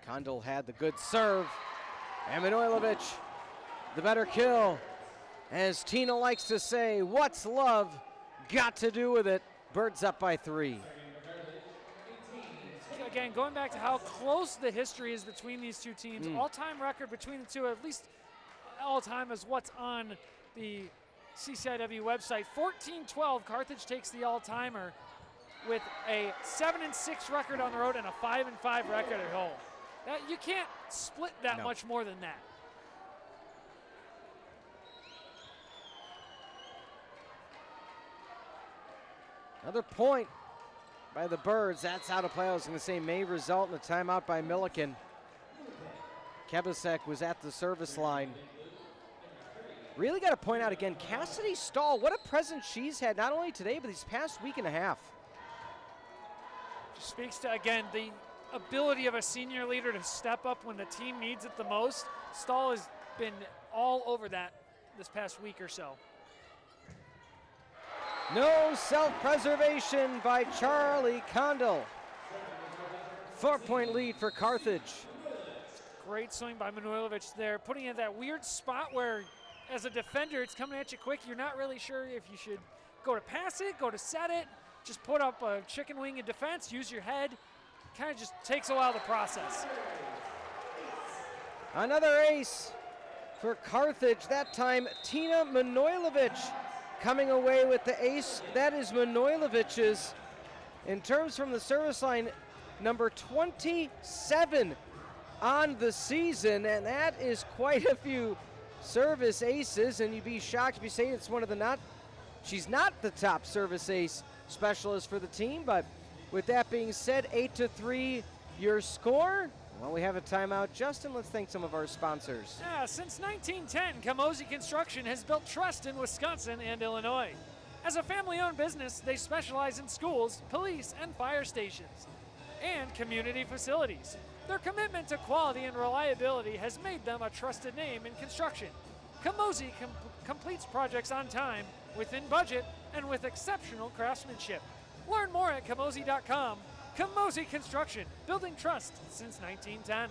Kondal had the good serve. And Manojlovic, the better kill. As Tina likes to say, what's love got to do with it? Birds up by 3. Again, going back to how close the history is between these two teams, all-time record between the two, at least all-time is what's on the CCIW website. 14-12, Carthage takes the all-timer with a 7-6 record on the road and a 5-5 record at home. You can't split that much more than that. Another point by the Birds. That's out of play. I was going to say may result in a timeout by Millikin. Kebasek was at the service line. Really got to point out again, Cassidy Stahl, what a presence she's had, not only today, but these past week and a half. Just speaks to, again, the ability of a senior leader to step up when the team needs it the most. Stahl has been all over that this past week or so. No self-preservation by Charlie Kondal. 4-point lead for Carthage. Great swing by Manojlovic there, putting it in that weird spot where, as a defender, it's coming at you quick. You're not really sure if you should go to pass it, go to set it, just put up a chicken wing in defense, use your head. Kind of just takes a while to process. Another ace for Carthage, that time Tina Manojlovic coming away with the ace. That is Manojlovic's, in terms from the service line, number 27 on the season, and that is quite a few service aces, and you'd be shocked if you say it's one of the she's not the top service ace specialist for the team, but with that being said, 8-3 your score. Well, we have a timeout. Justin, let's thank some of our sponsors. Yeah, since 1910, Kamosi Construction has built trust in Wisconsin and Illinois. As a family-owned business, they specialize in schools, police, and fire stations, and community facilities. Their commitment to quality and reliability has made them a trusted name in construction. Kamosi completes projects on time, within budget, and with exceptional craftsmanship. Learn more at kamosi.com. Kamosi Construction, building trust since 1910.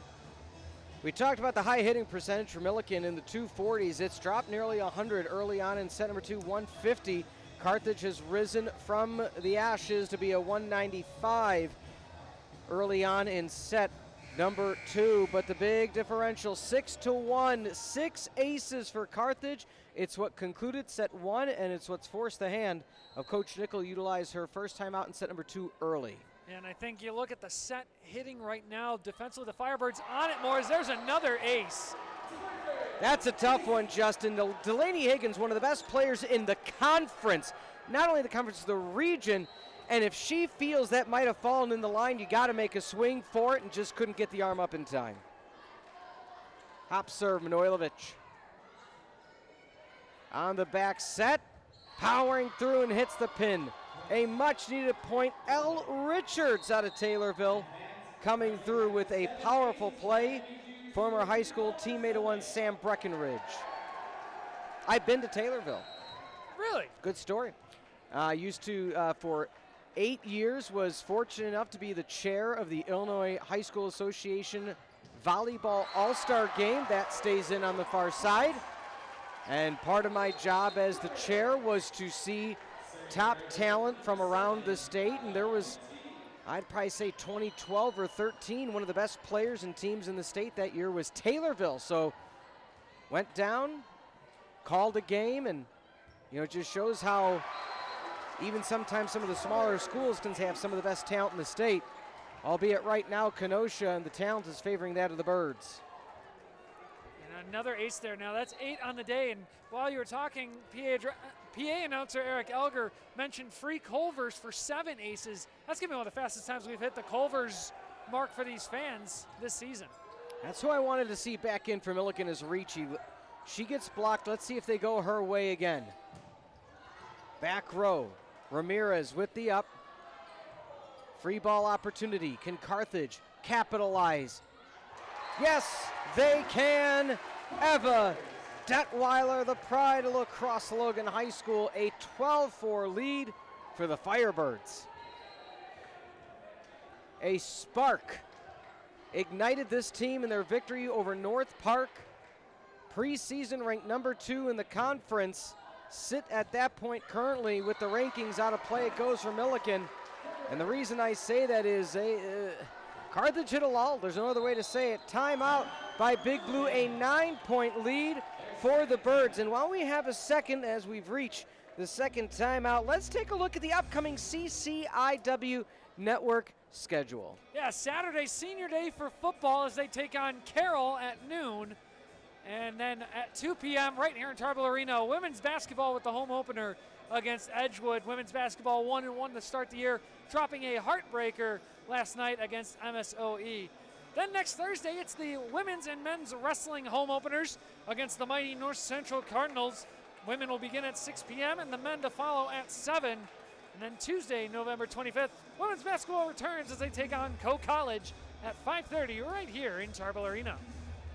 We talked about the high hitting percentage for Millikin in the 240s. It's dropped nearly 100 early on in set number 2, 150. Carthage has risen from the ashes to be a 195 early on in set number 2, but the big differential, 6-1, 6 aces for Carthage. It's what concluded set 1, and it's what's forced the hand of Coach Nickel utilize her first time out in set number 2 early. And I think you look at the set hitting right now, defensively, the Firebirds on it more as there's another ace. That's a tough one, Justin. Delaney Higgins, one of the best players in the conference, not only the conference, the region. And if she feels that might have fallen in the line, you got to make a swing for it, and just couldn't get the arm up in time. Hop serve, Manojlovic. On the back set, powering through and hits the pin. A much-needed point. L. Richards out of Taylorville coming through with a powerful play. Former high school teammate of one, Sam Breckenridge. I've been to Taylorville. Really? Good story. Used to, for 8 years, was fortunate enough to be the chair of the Illinois High School Association Volleyball All-Star Game. That stays in on the far side. And part of my job as the chair was to see top talent from around the state. And there was, I'd probably say 2012 or 13, one of the best players and teams in the state that year was Taylorville. So went down, called a game, and it just shows how even sometimes some of the smaller schools can have some of the best talent in the state. Albeit right now, Kenosha and the talent is favoring that of the Birds. And another ace there. Now that's 8 on the day. And while you were talking, PA announcer Eric Elger mentioned Free Culvers for 7 aces. That's going to be one of the fastest times we've hit the Culvers mark for these fans this season. That's who I wanted to see back in for Millikin is Ricci. She gets blocked. Let's see if they go her way again. Back row. Ramirez with the up. Free ball opportunity. Can Carthage capitalize? Yes, they can. Eva Detweiler, the pride of La Crosse Logan High School, a 12-4 lead for the Firebirds. A spark ignited this team in their victory over North Park. Preseason ranked number 2 in the conference. Sit at that point currently with the rankings out of play. It goes for Millikin. And the reason I say that is Carthage hit a lull. There's no other way to say it. Timeout by Big Blue, a 9-point lead for the Birds. And while we have a second, as we've reached the second timeout, let's take a look at the upcoming CCIW network schedule. Yeah, Saturday, senior day for football as they take on Carroll at noon. And then at 2 p.m. right here in Tarble Arena, women's basketball with the home opener against Edgewood. Women's basketball 1-1 to start the year, dropping a heartbreaker last night against MSOE. Then next Thursday, it's the women's and men's wrestling home openers against the mighty North Central Cardinals. Women will begin at 6 p.m. and the men to follow at 7. And then Tuesday, November 25th, women's basketball returns as they take on Co-College at 5:30 right here in Tarble Arena.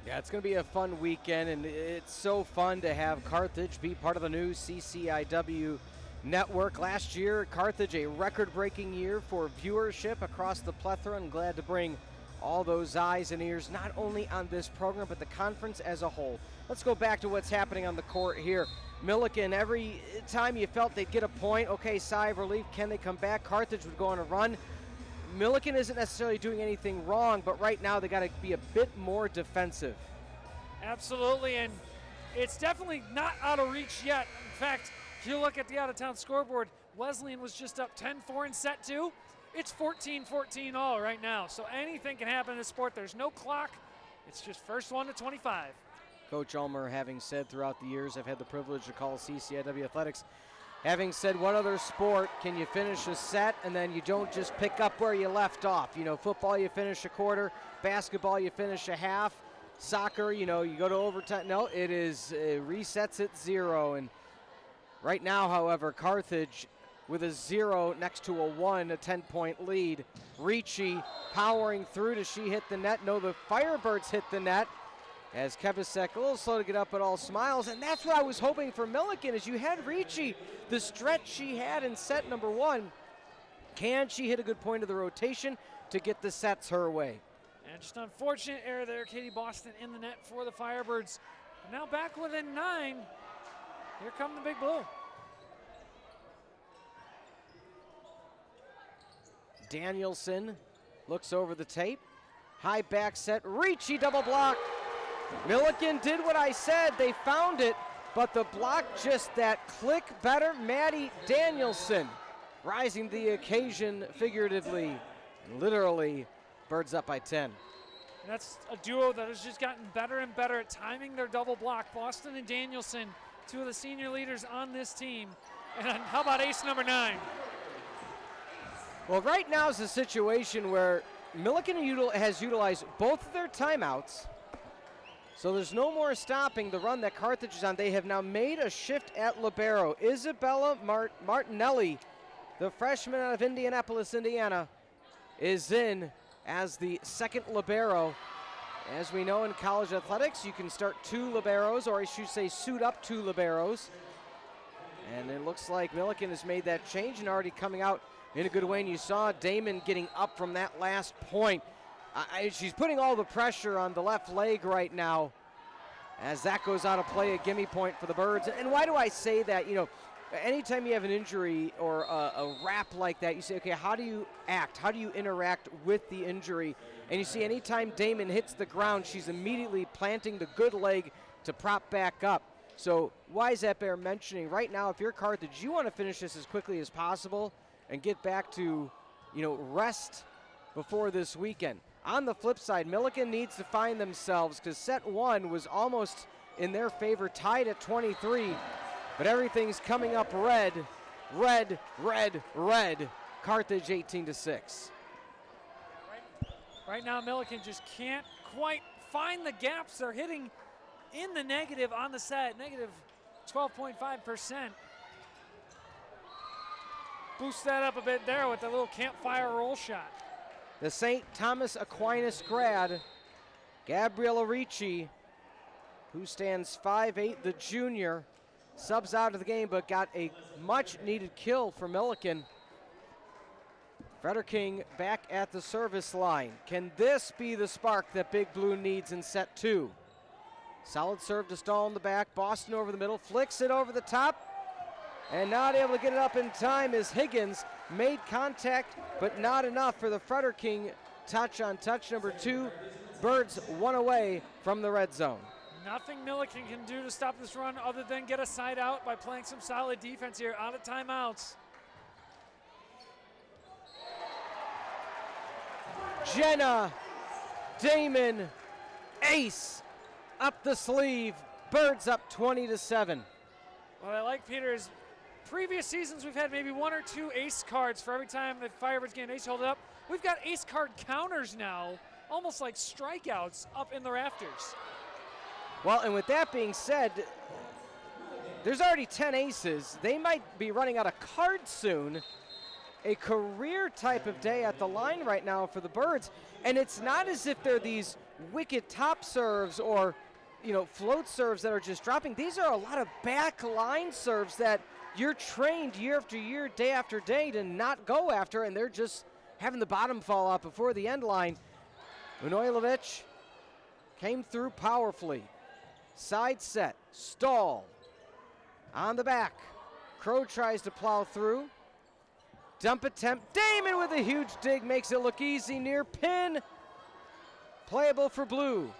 Yeah, it's going to be a fun weekend, and it's so fun to have Carthage be part of the new CCIW network. Last year, Carthage, a record-breaking year for viewership across the plethora, and glad to bring all those eyes and ears, not only on this program, but the conference as a whole. Let's go back to what's happening on the court here. Millikin, every time you felt they'd get a point, okay, sigh of relief, can they come back? Carthage would go on a run. Millikin isn't necessarily doing anything wrong, but right now they got to be a bit more defensive. Absolutely, and it's definitely not out of reach yet. In fact, if you look at the out-of-town scoreboard, Wesleyan was just up 10-4 in set 2. It's 14-14 all right now, so anything can happen in this sport. There's no clock. It's just first one to 25. Coach Ulmer, having said throughout the years, I've had the privilege to call CCIW athletics, having said what other sport can you finish a set and then you don't just pick up where you left off? You know, football, you finish a quarter. Basketball, you finish a half. Soccer, you know, you go to overtime. No, it resets at 0. And right now, however, Carthage with a 0 next to a 1, a 10-point lead. Ricci powering through. Does she hit the net? No, the Firebirds hit the net. As Kevasek a little slow to get up, but all smiles. And that's what I was hoping for Millikin, is you had Ricci, the stretch she had in set number 1. Can she hit a good point of the rotation to get the sets her way? And just unfortunate error there, Katie Boston in the net for the Firebirds. Now back within 9. Here come the Big Blue. Danielson looks over the tape. High back set, Ricci double block. Millikin did what I said, they found it, but the block just that click better. Maddie Danielson rising to the occasion figuratively, literally. Birds up by 10. And that's a duo that has just gotten better and better at timing their double block. Boston and Danielson, 2 of the senior leaders on this team. And how about ace number 9? Well, right now is a situation where Millikin has utilized both of their timeouts, so there's no more stopping the run that Carthage is on. They have now made a shift at libero. Isabella Martinelli, the freshman out of Indianapolis, Indiana, is in as the second libero. As we know in college athletics, you can start 2 liberos, or I should say suit up 2 liberos. And it looks like Millikin has made that change and already coming out in a good way. And you saw Damon getting up from that last point. She's putting all the pressure on the left leg right now as that goes out of play, a gimme point for the Birds. And why do I say that? You know, anytime you have an injury or a wrap like that, you say, okay, how do you act? How do you interact with the injury? And you see anytime Damon hits the ground, she's immediately planting the good leg to prop back up. So why is that bear mentioning? Right now, if you're Carthage, you want to finish this as quickly as possible and get back to, you know, rest before this weekend. On the flip side, Millikin needs to find themselves, because set 1 was almost in their favor, tied at 23. But everything's coming up red, red, red, red. Carthage 18-6. Right now, Millikin just can't quite find the gaps. They're hitting in the negative on the set, negative 12.5%. Boost that up a bit there with the little campfire roll shot. The St. Thomas Aquinas grad, Gabriella Ricci, who stands 5'8", the junior, subs out of the game but got a much-needed kill for Millikin. Ferreri back at the service line. Can this be the spark that Big Blue needs in set 2? Solid serve to Stahl in the back. Boston over the middle, flicks it over the top. And not able to get it up in time as Higgins made contact, but not enough for the Ferreri touch on touch number 2. Birds 1 away from the red zone. Nothing Millikin can do to stop this run other than get a side out by playing some solid defense here out of timeouts. Jenna Damon, ace up the sleeve. Birds up 20-7. What I like, Peter, is previous seasons we've had maybe 1 or 2 ace cards for every time the Firebirds get an ace hold it up. We've got ace card counters now, almost like strikeouts up in the rafters. Well, and with that being said, there's already 10 aces. They might be running out of cards soon. A career type of day at the line right now for the Birds. And it's not as if they're these wicked top serves or, you know, float serves that are just dropping. These are a lot of back line serves that you're trained year after year, day after day to not go after, and they're just having the bottom fall out before the end line. Manojlovic came through powerfully. Side set, stall. On the back, Crow tries to plow through. Dump attempt, Damon with a huge dig, makes it look easy, near pin. Playable for blue.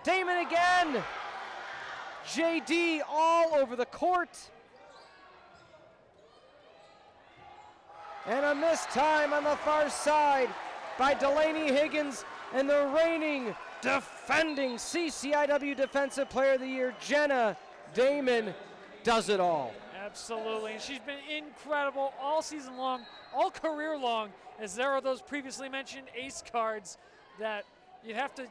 Damon again. JD all over the court. And a missed time on the far side by Delaney Higgins, and the reigning, defending CCIW Defensive Player of the Year, Jenna Damon, does it all. Absolutely, and she's been incredible all season long, all career long, as there are those previously mentioned ace cards that you'd have to,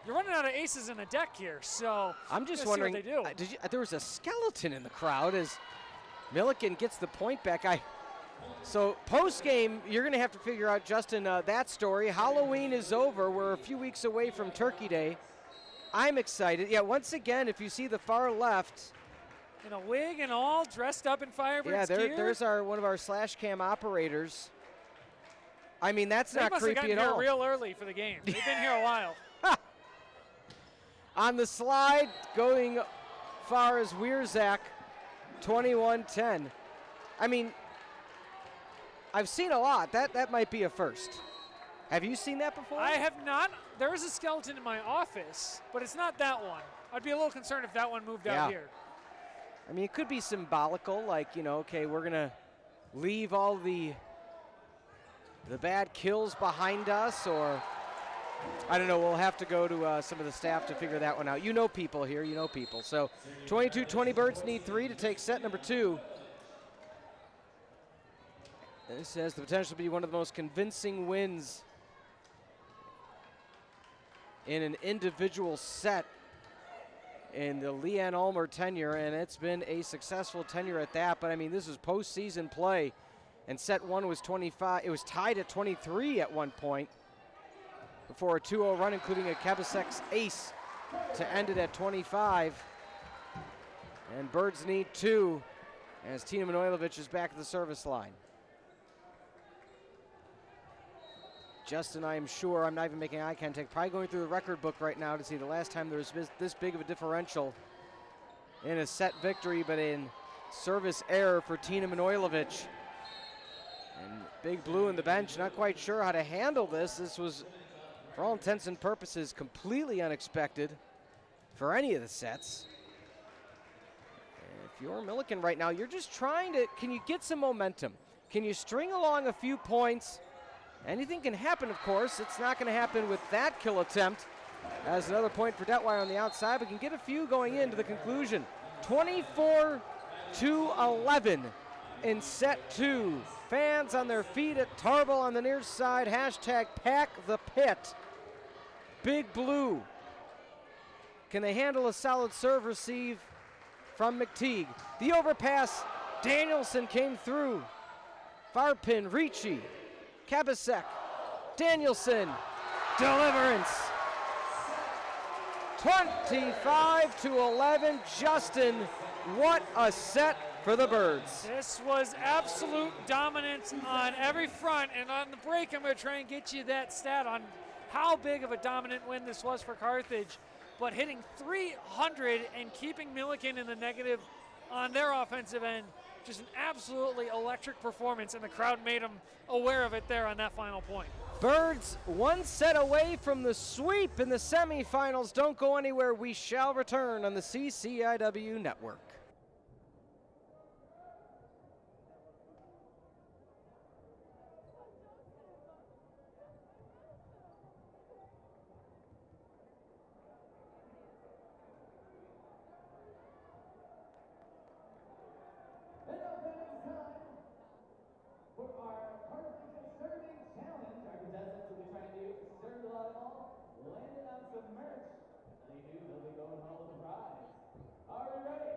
you're running out of aces in a deck here, so I'm just wondering, see what they do. there was a skeleton in the crowd as Millikin gets the point back. So post-game, you're going to have to figure out, Justin, that story. Halloween is over. We're a few weeks away from Turkey Day. I'm excited. Yeah, once again, if you see the far left. In a wig and all, dressed up in Firebirds gear. There's one of our slash cam operators. I mean, that's they not creepy at all. They must have gotten here real early for the game. They've been here a while. On the slide, going far as Wierzak, 21-10. I mean, I've seen a lot. That might be a first. Have you seen that before? I have not. There is a skeleton in my office, but it's not that one. I'd be a little concerned if that one moved out here. I mean, it could be symbolical, like, okay, we're going to leave all the bad kills behind us, or I don't know, we'll have to go to some of the staff to figure that one out. You know people here, you know people. So 22-20 Birds need 3 to take set number 2. This has the potential to be one of the most convincing wins in an individual set in the Leanne Ulmer tenure, and it's been a successful tenure at that. But I mean, this is postseason play, and set 1 was 25. It was tied at 23 at one point before a 2-0 run, including a Kabasek's ace to end it at 25. And Birds need 2 as Tina Manojlovic is back at the service line. Justin, I am sure, I'm not even making eye contact, probably going through the record book right now to see the last time there was this big of a differential in a set victory, but in service error for Tina Manojlovic. And Big Blue in the bench, not quite sure how to handle this. This was, for all intents and purposes, completely unexpected for any of the sets. And if you're Millikin right now, you're just trying to, can you get some momentum? Can you string along a few points? Anything can happen, of course. It's not going to happen with that kill attempt. As another point for Detweiler on the outside, but can get a few going into the conclusion. 24-11 in set 2. Fans on their feet at Tarble on the near side. Hashtag pack the pit. Big Blue. Can they handle a solid serve receive from McTeague? The overpass. Danielson came through. Far pin, Ricci. Kabasek, Danielson, deliverance. 25-11, Justin, what a set for the Birds. This was absolute dominance on every front, and on the break I'm going to try and get you that stat on how big of a dominant win this was for Carthage, but hitting 300 and keeping Millikin in the negative on their offensive end. Just an absolutely electric performance, and the crowd made them aware of it there on that final point. Birds one set away from the sweep in the semifinals. Don't go anywhere. We shall return on the CCIW network. Landed on some merch. They knew they'll be going home with a prize. Are we ready?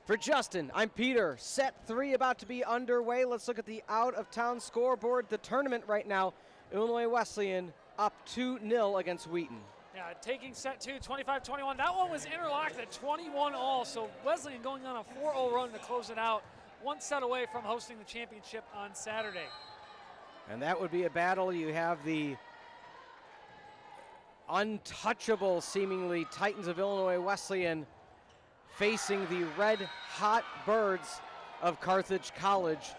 For Justin, I'm Peter. Set 3 about to be underway. Let's look at the out-of-town scoreboard. The tournament right now, Illinois Wesleyan up 2-0 against Wheaton. Yeah, taking set 2, 25-21. That one was interlocked at 21-all, so Wesleyan going on a 4-0 run to close it out. One set away from hosting the championship on Saturday. And that would be a battle. You have the untouchable, seemingly, Titans of Illinois Wesleyan facing the red-hot Birds of Carthage College.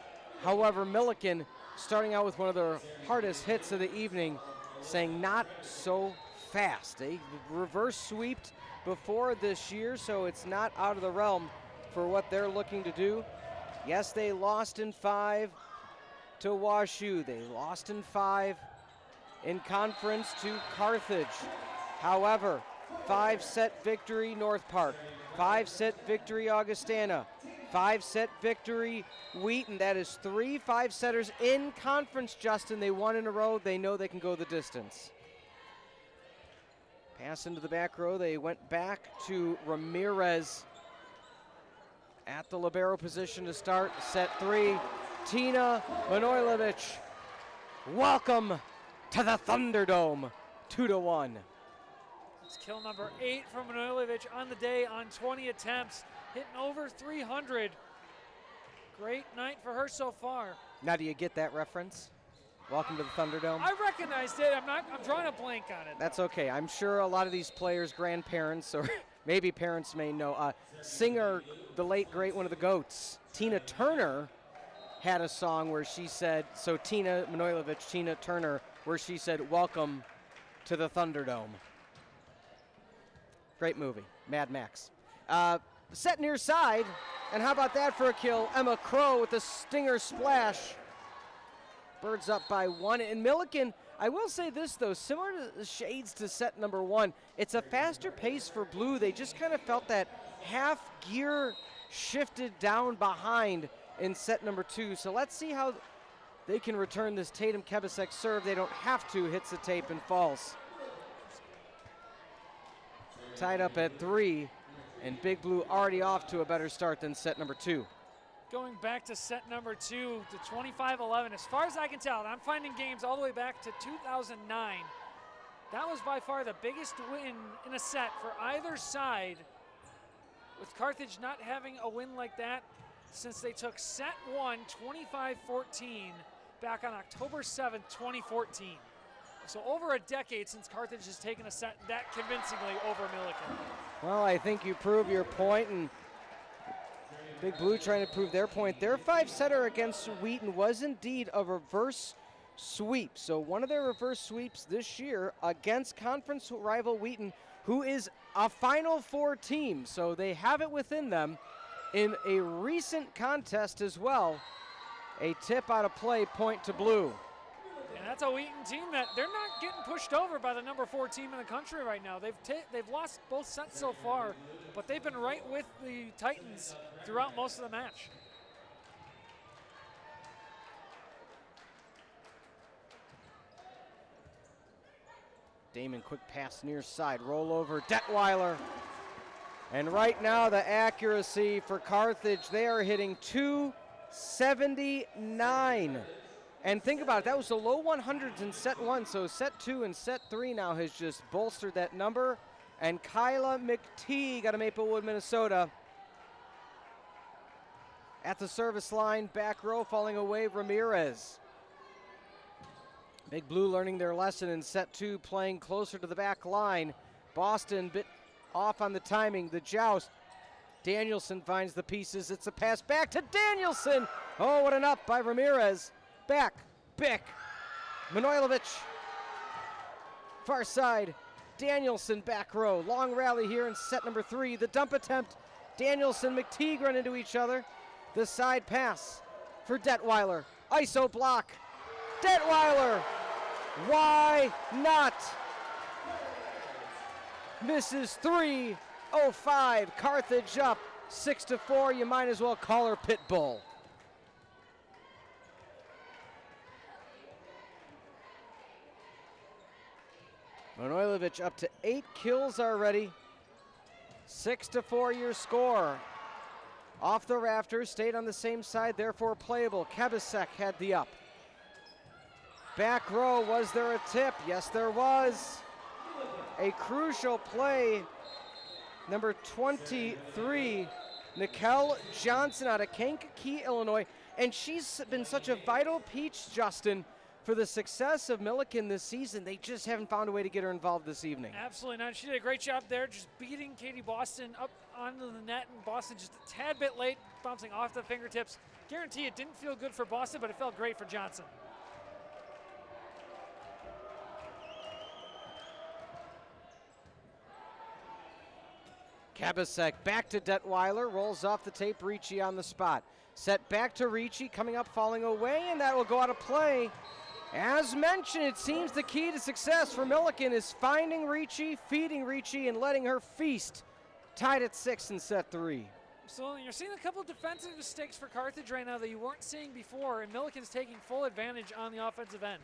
However, Millikin, starting out with one of their hardest hits of the evening, saying not so fast. They reverse sweeped before this year, so it's not out of the realm for what they're looking to do. Yes, they lost in 5 to WashU. They lost in 5 in conference to Carthage. However, 5-set victory North Park, 5-set victory Augustana, 5-set victory Wheaton. That is 3 5-setters in conference, Justin. They won in a row. They know they can go the distance. Pass into the back row. They went back to Ramirez at the libero position to start set 3. Tina Manojlovic, welcome to the Thunderdome, 2-1. It's kill number 8 from Manojlovic on the day on 20 attempts, hitting over 300. Great night for her so far. Now, do you get that reference? Welcome to the Thunderdome. I recognized it. I'm drawing a blank on it. That's okay. I'm sure a lot of these players' grandparents or maybe parents may know. Singer, the late great one of the GOATs, Tina Turner, had a song where she said, so Tina Manojlovic, Tina Turner, where she said, welcome to the Thunderdome. Great movie, Mad Max. Set near side, and how about that for a kill? Emma Crow with the stinger splash. Birds up by 1. And Millikin, I will say this though, similar to the shades to set number 1, it's a faster pace for blue. They just kind of felt that half gear shifted down behind in set number 2. So let's see how they can return this Tatum Kebasek serve. They don't have to, hits the tape and falls. Tied up at 3, and Big Blue already off to a better start than set number 2. Going back to set number 2 to 25-11. As far as I can tell, and I'm finding games all the way back to 2009. That was by far the biggest win in a set for either side, with Carthage not having a win like that since they took set 1, 25-14, back on October 7th, 2014. So over a decade since Carthage has taken a set that convincingly over Millikin. Well, I think you prove your point, and Big Blue trying to prove their point. Their 5-setter against Wheaton was indeed a reverse sweep. So one of their reverse sweeps this year against conference rival Wheaton, who is a Final Four team. So they have it within them in a recent contest as well. A tip out of play, point to Blue. And that's a Wheaton team that they're not getting pushed over by the number 4 team in the country right now. They've lost both sets so far, but they've been right with the Titans throughout most of the match. Damon, quick pass near side, roll over, Detweiler. And right now the accuracy for Carthage, they are hitting 279. And think about it, that was the low 100s in set 1, so set 2 and set 3 now has just bolstered that number. And Kyla McTeague out of Maplewood, Minnesota. At the service line, back row, falling away, Ramirez. Big Blue learning their lesson in set 2, playing closer to the back line. Boston bit off on the timing, the joust. Danielson finds the pieces, it's a pass back to Danielson. Oh, what an up by Ramirez. Back, Bick, Manojlovic, far side, Danielson back row. Long rally here in set number 3. The dump attempt, Danielson, McTeague run into each other. The side pass for Detweiler. ISO block, Detweiler, why not? Misses 3-05, Carthage up 6-4. You might as well call her Pitbull. Manojlovic up to 8 kills already. 6-4 your score. Off the rafters, stayed on the same side, therefore playable. Kebasek had the up. Back row, was there a tip? Yes, there was. A crucial play. Number 23, Nicole Johnson out of Kankakee, Illinois. And she's been such a vital piece, Justin, for the success of Millikin this season. They just haven't found a way to get her involved this evening. Absolutely not. She did a great job there, just beating Katie Boston up onto the net, and Boston just a tad bit late, bouncing off the fingertips. Guarantee it didn't feel good for Boston, but it felt great for Johnson. Kabasek back to Detweiler, rolls off the tape, Ricci on the spot. Set back to Ricci, coming up, falling away, and that will go out of play. As mentioned, it seems the key to success for Millikin is finding Ricci, feeding Ricci, and letting her feast. Tied at 6 in set 3. So you're seeing a couple of defensive mistakes for Carthage right now that you weren't seeing before, and Millikin's taking full advantage on the offensive end.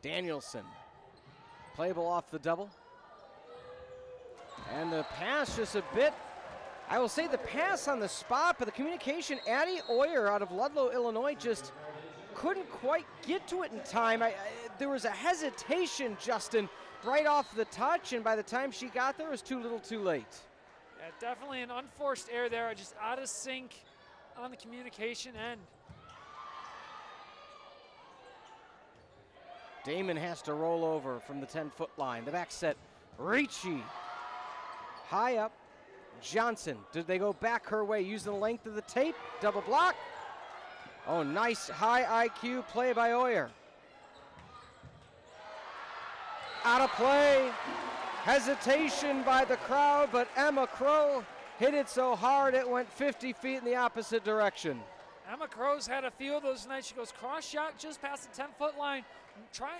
Danielson, playable off the double. And the pass just a bit, I will say the pass on the spot, but the communication, Addie Oyer out of Ludlow, Illinois, just couldn't quite get to it in time. There was a hesitation, Justin, right off the touch, and by the time she got there, it was too little too late. Yeah, definitely an unforced error there, just out of sync on the communication end. Damon has to roll over from the 10-foot line. The back set, Ricci. High up, Johnson. Did they go back her way using the length of the tape? Double block. Oh, nice high IQ play by Oyer. Out of play. Hesitation by the crowd, but Emma Crow hit it so hard it went 50 feet in the opposite direction. Emma Crow's had a few of those nights. She goes cross shot just past the 10-foot line. Try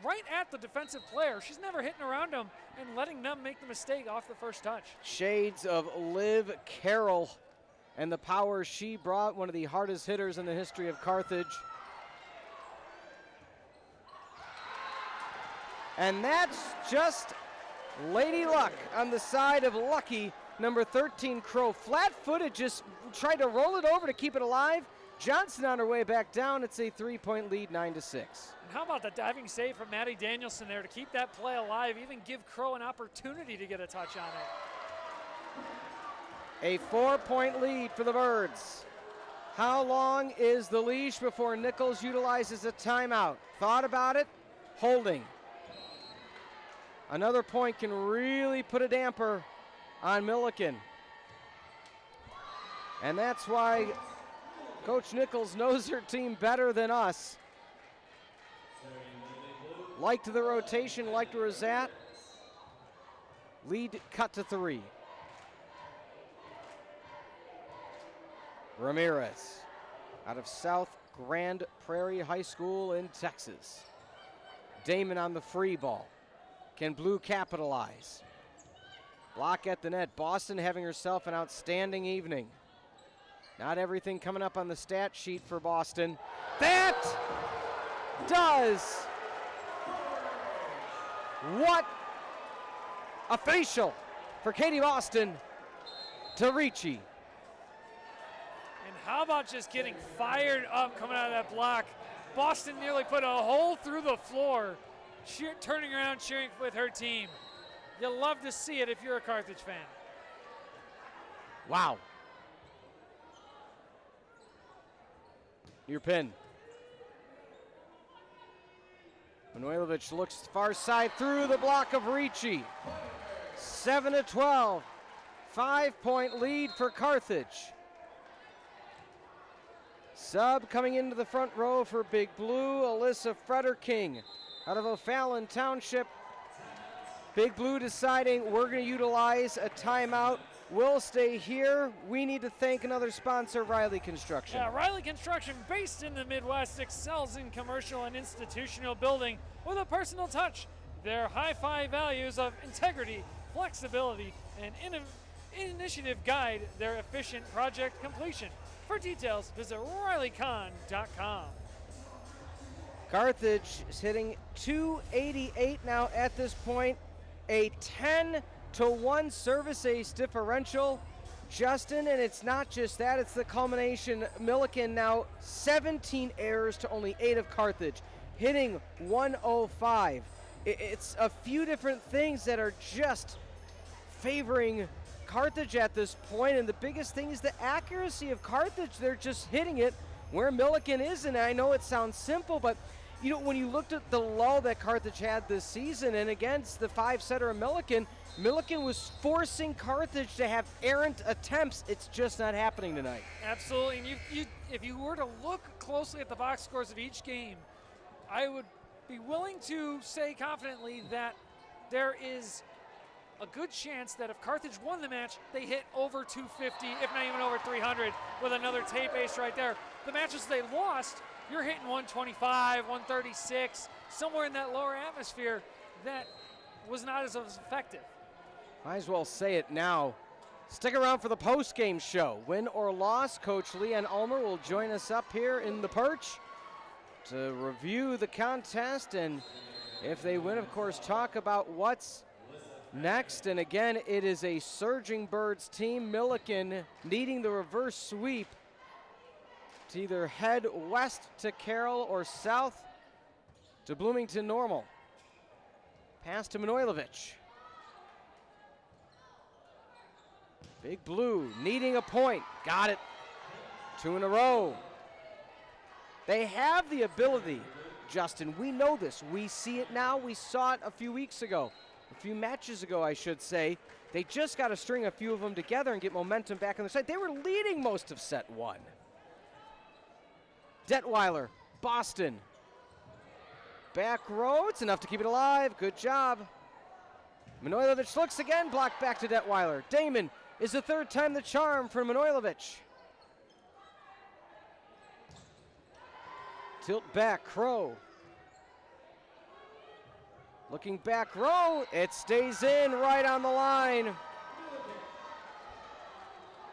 right at the defensive player. She's never hitting around them and letting them make the mistake off the first touch. Shades of Liv Carroll and the power she brought, one of the hardest hitters in the history of Carthage. And that's just Lady Luck on the side of Lucky, number 13 Crow. Flat-footed, just tried to roll it over to keep it alive. Johnson on her way back down. It's a 3-point lead, 9-6. And how about the diving save from Maddie Danielson there to keep that play alive, even give Crow an opportunity to get a touch on it. A 4-point lead for the Birds. How long is the leash before Nichols utilizes a timeout? Thought about it, holding. Another point can really put a damper on Millikin. And that's why Coach Nichols knows her team better than us. Liked the rotation, liked where it's at. Lead cut to 3. Ramirez out of South Grand Prairie High School in Texas. Damon on the free ball. Can Blue capitalize? Block at the net. Boston having herself an outstanding evening. Not everything coming up on the stat sheet for Boston. That does. What a facial for Katie Boston to Ricci. And how about just getting fired up coming out of that block? Boston nearly put a hole through the floor, turning around, cheering with her team. You'll love to see it if you're a Carthage fan. Wow. Your pin. Manuelovich looks far side through the block of Ricci. 7-12. 5-point lead for Carthage. Sub coming into the front row for Big Blue, Alyssa Frederking out of O'Fallon Township. Big Blue deciding we're going to utilize a timeout. We'll stay here. We need to thank another sponsor, Riley Construction. Yeah, Riley Construction, based in the Midwest, excels in commercial and institutional building with a personal touch. Their hi-fi values of integrity, flexibility, and initiative guide their efficient project completion. For details, visit RileyCon.com. Carthage is hitting 288 now at this point. A 10-1 service ace differential. Justin, and it's not just that, it's the culmination. Millikin now 17 errors to only 8 of Carthage, hitting 105. It's a few different things that are just favoring Carthage at this point, and the biggest thing is the accuracy of Carthage. They're just hitting it where Millikin isn't. I know it sounds simple, but you know, when you looked at the lull that Carthage had this season, and against the 5-setter of Millikin was forcing Carthage to have errant attempts. It's just not happening tonight. Absolutely, and if you were to look closely at the box scores of each game, I would be willing to say confidently that there is a good chance that if Carthage won the match, they hit over 250, if not even over 300, with another tape ace right there. The matches they lost, you're hitting 125, 136, somewhere in that lower atmosphere that was not as effective. Might as well say it now. Stick around for the post-game show. Win or loss, Coach Leanne Ulmer will join us up here in the perch to review the contest, and if they win, of course, talk about what's next. And again, it is a Surging Birds team. Millikin needing the reverse sweep to either head west to Carroll or south to Bloomington Normal. Pass to Manojlovic. Big Blue needing a point. Got it. 2 in a row. They have the ability, Justin. We know this. We see it now. We saw it a few weeks ago. A few matches ago, I should say. They just got to string a few of them together and get momentum back on their side. They were leading most of set 1. Detweiler, Boston. Back row, it's enough to keep it alive. Good job. Manojlovic looks again, blocked back to Detweiler. Damon is the 3rd time the charm for Manojlovic. Tilt back, Crow. Looking back row, it stays in right on the line.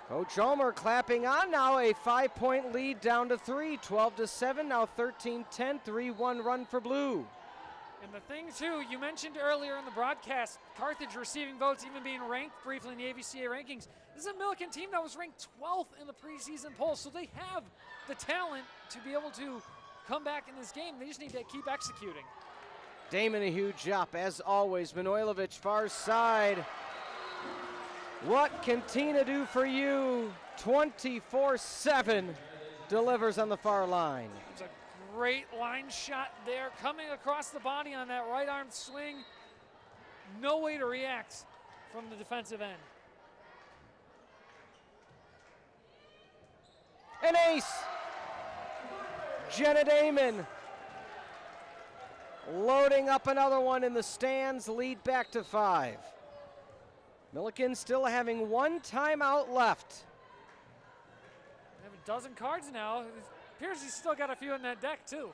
Coach Ulmer clapping on now, a 5-point lead down to 3, 12-7, now 13-10, 3-1 run for Blue. And the thing too, you mentioned earlier in the broadcast, Carthage receiving votes, even being ranked briefly in the AVCA rankings. This is a Millikin team that was ranked 12th in the preseason poll, so they have the talent to be able to come back in this game. They just need to keep executing. Damon a huge up, as always. Manojlovic far side. What can Tina do for you? 24/7 delivers on the far line. It's a great line shot there, coming across the body on that right arm swing. No way to react from the defensive end. An ace. Jenna Damon loading up another one in the stands, lead back to 5. Millikin still having 1 timeout left. They have a dozen cards now. It appears he's still got a few in that deck too.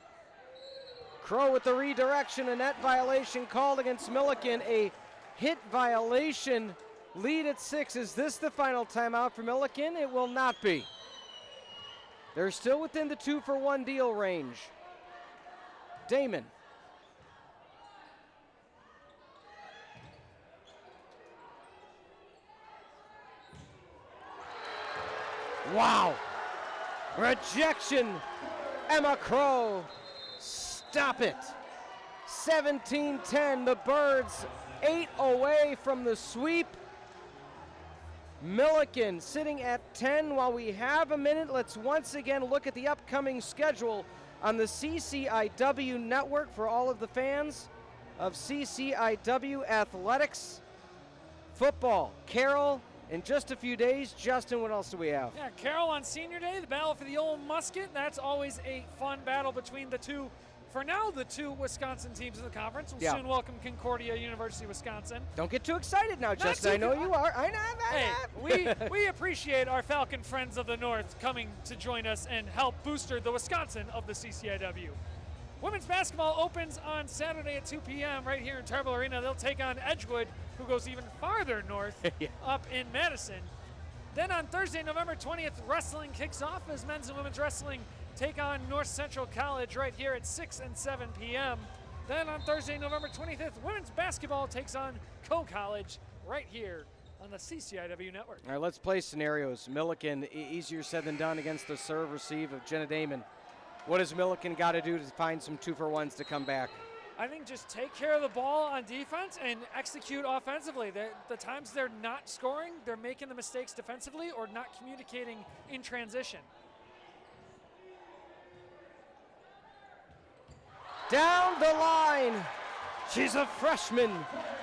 Crow with the redirection, a net violation called against Millikin, a hit violation. Lead at 6. Is this the final timeout for Millikin? It will not be. They're still within the 2-for-1 deal range. Damon. Wow. Rejection. Emma Crow. Stop it. 17-10. The Birds 8 away from the sweep. Millikin sitting at 10. While we have a minute, let's once again look at the upcoming schedule on the CCIW network for all of the fans of CCIW athletics. Football, Carroll, in just a few days. Justin, what else do we have? Yeah, Carroll on Senior Day, the battle for the old musket. That's always a fun battle between the two. For now, the 2 Wisconsin teams in the conference will soon welcome Concordia University, Wisconsin. Don't get too excited now, Justin. I know you are. Hey, we appreciate our Falcon friends of the North coming to join us and help booster the Wisconsin of the CCIW. Women's basketball opens on Saturday at 2 p.m. right here in Tarble Arena. They'll take on Edgewood, who goes even farther north up in Madison. Then on Thursday, November 20th, wrestling kicks off as men's and women's wrestling take on North Central College right here at 6 and 7 p.m. Then on Thursday, November 25th, women's basketball takes on Co-College right here on the CCIW network. All right, let's play scenarios. Millikin, easier said than done against the serve receive of Jenna Damon. What does Millikin got to do to find some 2-for-1s to come back? I think just take care of the ball on defense and execute offensively. The times they're not scoring, they're making the mistakes defensively or not communicating in transition. Down the line. She's a freshman,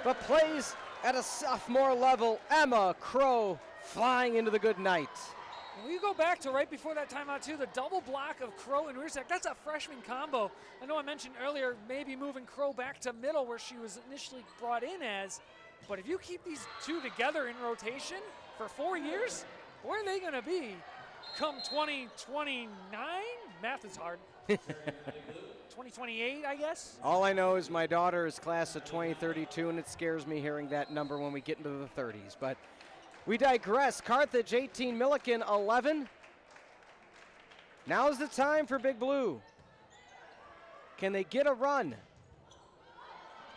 but plays at a sophomore level. Emma Crow flying into the good night. We go back to right before that timeout too, the double block of Crow and Ruzak. That's a freshman combo. I know I mentioned earlier maybe moving Crow back to middle where she was initially brought in as, but if you keep these two together in rotation for 4 years, where are they gonna be come 2029? Math is hard. 2028, I guess? All I know is my daughter is class of 2032, and it scares me hearing that number when we get into the 30s. But we digress. Carthage 18, Millikin 11. Now's the time for Big Blue. Can they get a run?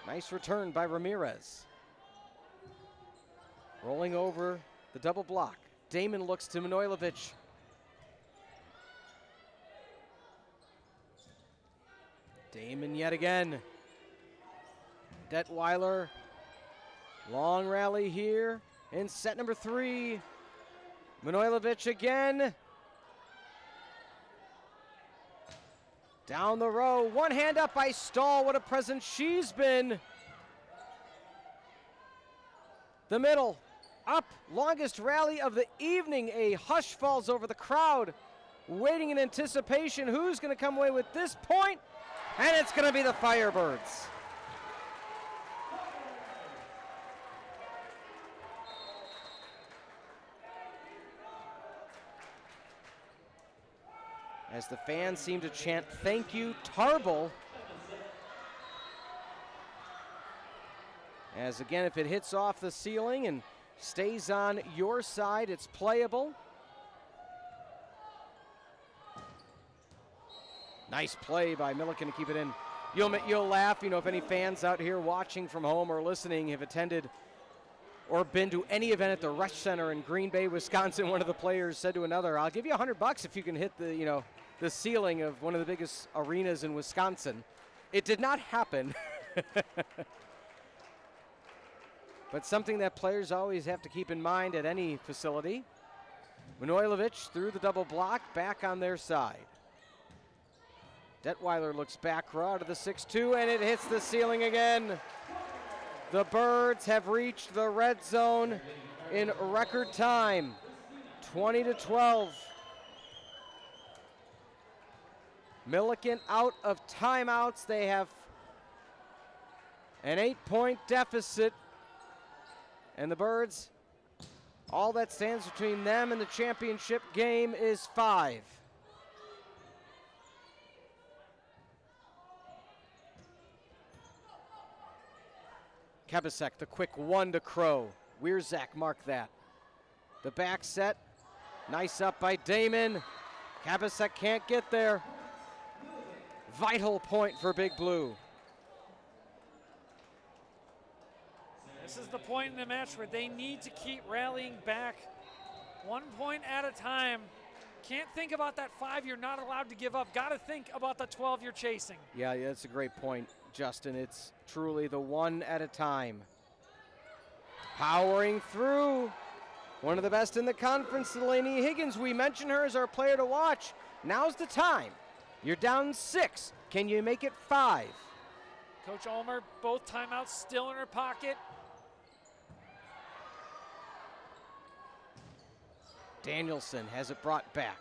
Nice return by Ramirez. Rolling over the double block. Damon looks to Manojlovic. Damon yet again. Detweiler. Long rally here in set number 3. Manojlovic again. Down the row. One hand up by Stahl. What a presence she's been. The middle. Up. Longest rally of the evening. A hush falls over the crowd. Waiting in anticipation. Who's going to come away with this point? And it's going to be the Firebirds. As the fans seem to chant, "Thank you, Tarble." As again, if it hits off the ceiling and stays on your side, it's playable. Nice play by Millikin to keep it in. You'll laugh, you know, if any fans out here watching from home or listening have attended or been to any event at the Rush Center in Green Bay, Wisconsin. One of the players said to another, "I'll give you $100 if you can hit the, you know, the ceiling of one of the biggest arenas in Wisconsin." It did not happen. But something that players always have to keep in mind at any facility. Manojlovic through the double block, back on their side. Detweiler looks back row to the 6-2, and it hits the ceiling again. The Birds have reached the red zone in record time, 20-12. Millikin out of timeouts. They have an 8-point deficit, and the Birds, all that stands between them and the championship game is 5. Kebasek, the quick one to Crow. Wierzak marked that. The back set, nice up by Damon. Kebasek can't get there. Vital point for Big Blue. This is the point in the match where they need to keep rallying back 1 point at a time. Can't think about that 5 you're not allowed to give up. Got to think about the 12 you're chasing. Yeah, that's a great point, Justin. It's truly the 1 at a time. Powering through. One of the best in the conference, Delaney Higgins. We mentioned her as our player to watch. Now's the time. You're down 6. Can you make it 5? Coach Ulmer, both timeouts still in her pocket. Danielson has it brought back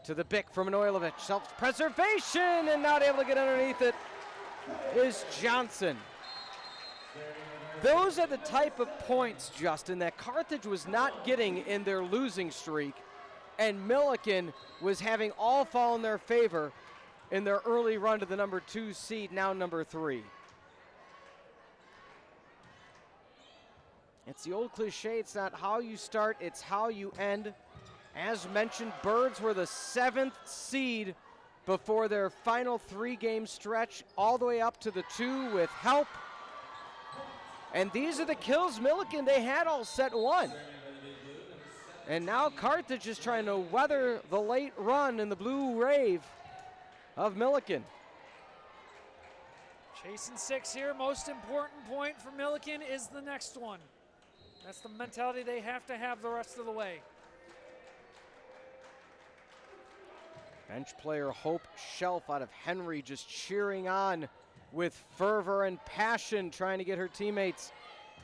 to the Bick from Manojlovic. Self-preservation and not able to get underneath it is Johnson. Those are the type of points, Justin, that Carthage was not getting in their losing streak, and Millikin was having all fall in their favor in their early run to the number 2 seed, now number 3. It's the old cliche, it's not how you start, it's how you end. As mentioned, Birds were the 7th seed before their final 3-game stretch, all the way up to the 2 with help. And these are the kills Millikin they had all set 1. And now Carthage is trying to weather the late run in the blue rave of Millikin. Chasing 6 here. Most important point for Millikin is the next one. That's the mentality they have to have the rest of the way. Bench player Hope Shelf out of Henry just cheering on with fervor and passion, trying to get her teammates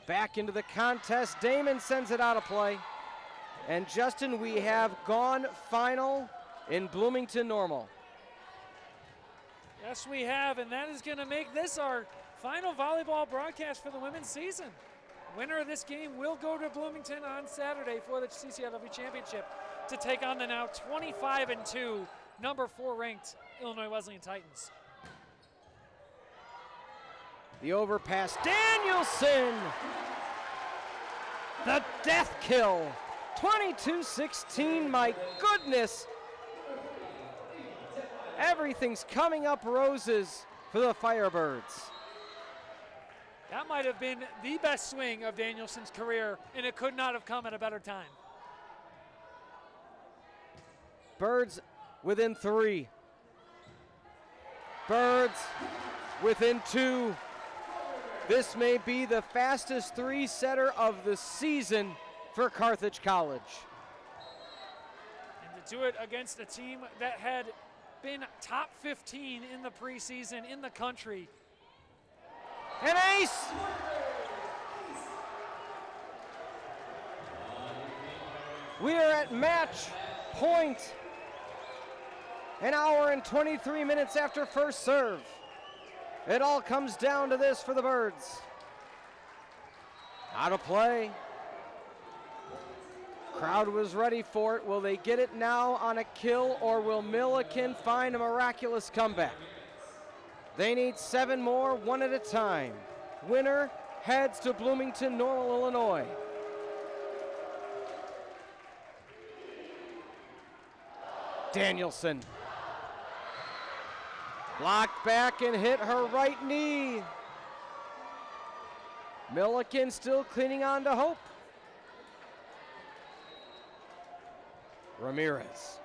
back into the contest. Damon sends it out of play. And Justin, we have gone final in Bloomington Normal. Yes, we have, and that is going to make this our final volleyball broadcast for the women's season. Winner of this game will go to Bloomington on Saturday for the CCIW Championship to take on the now 25-2, number 4 ranked Illinois Wesleyan Titans. The overpass, Danielson! The death kill, 22-16, my goodness! Everything's coming up roses for the Firebirds. That might have been the best swing of Danielson's career, and it could not have come at a better time. Birds within 3. Birds within 2. This may be the fastest 3-setter of the season for Carthage College. And to do it against a team that had been top 15 in the preseason in the country. An ace! We are at match point. An hour and 23 minutes after first serve. It all comes down to this for the Birds. Out of play. Crowd was ready for it. Will they get it now on a kill, or will Millikin find a miraculous comeback? They need 7 more, 1 at a time. Winner heads to Bloomington Normal, Illinois. Danielson. Blocked back and hit her right knee. Millikin still clinging on to hope. Ramirez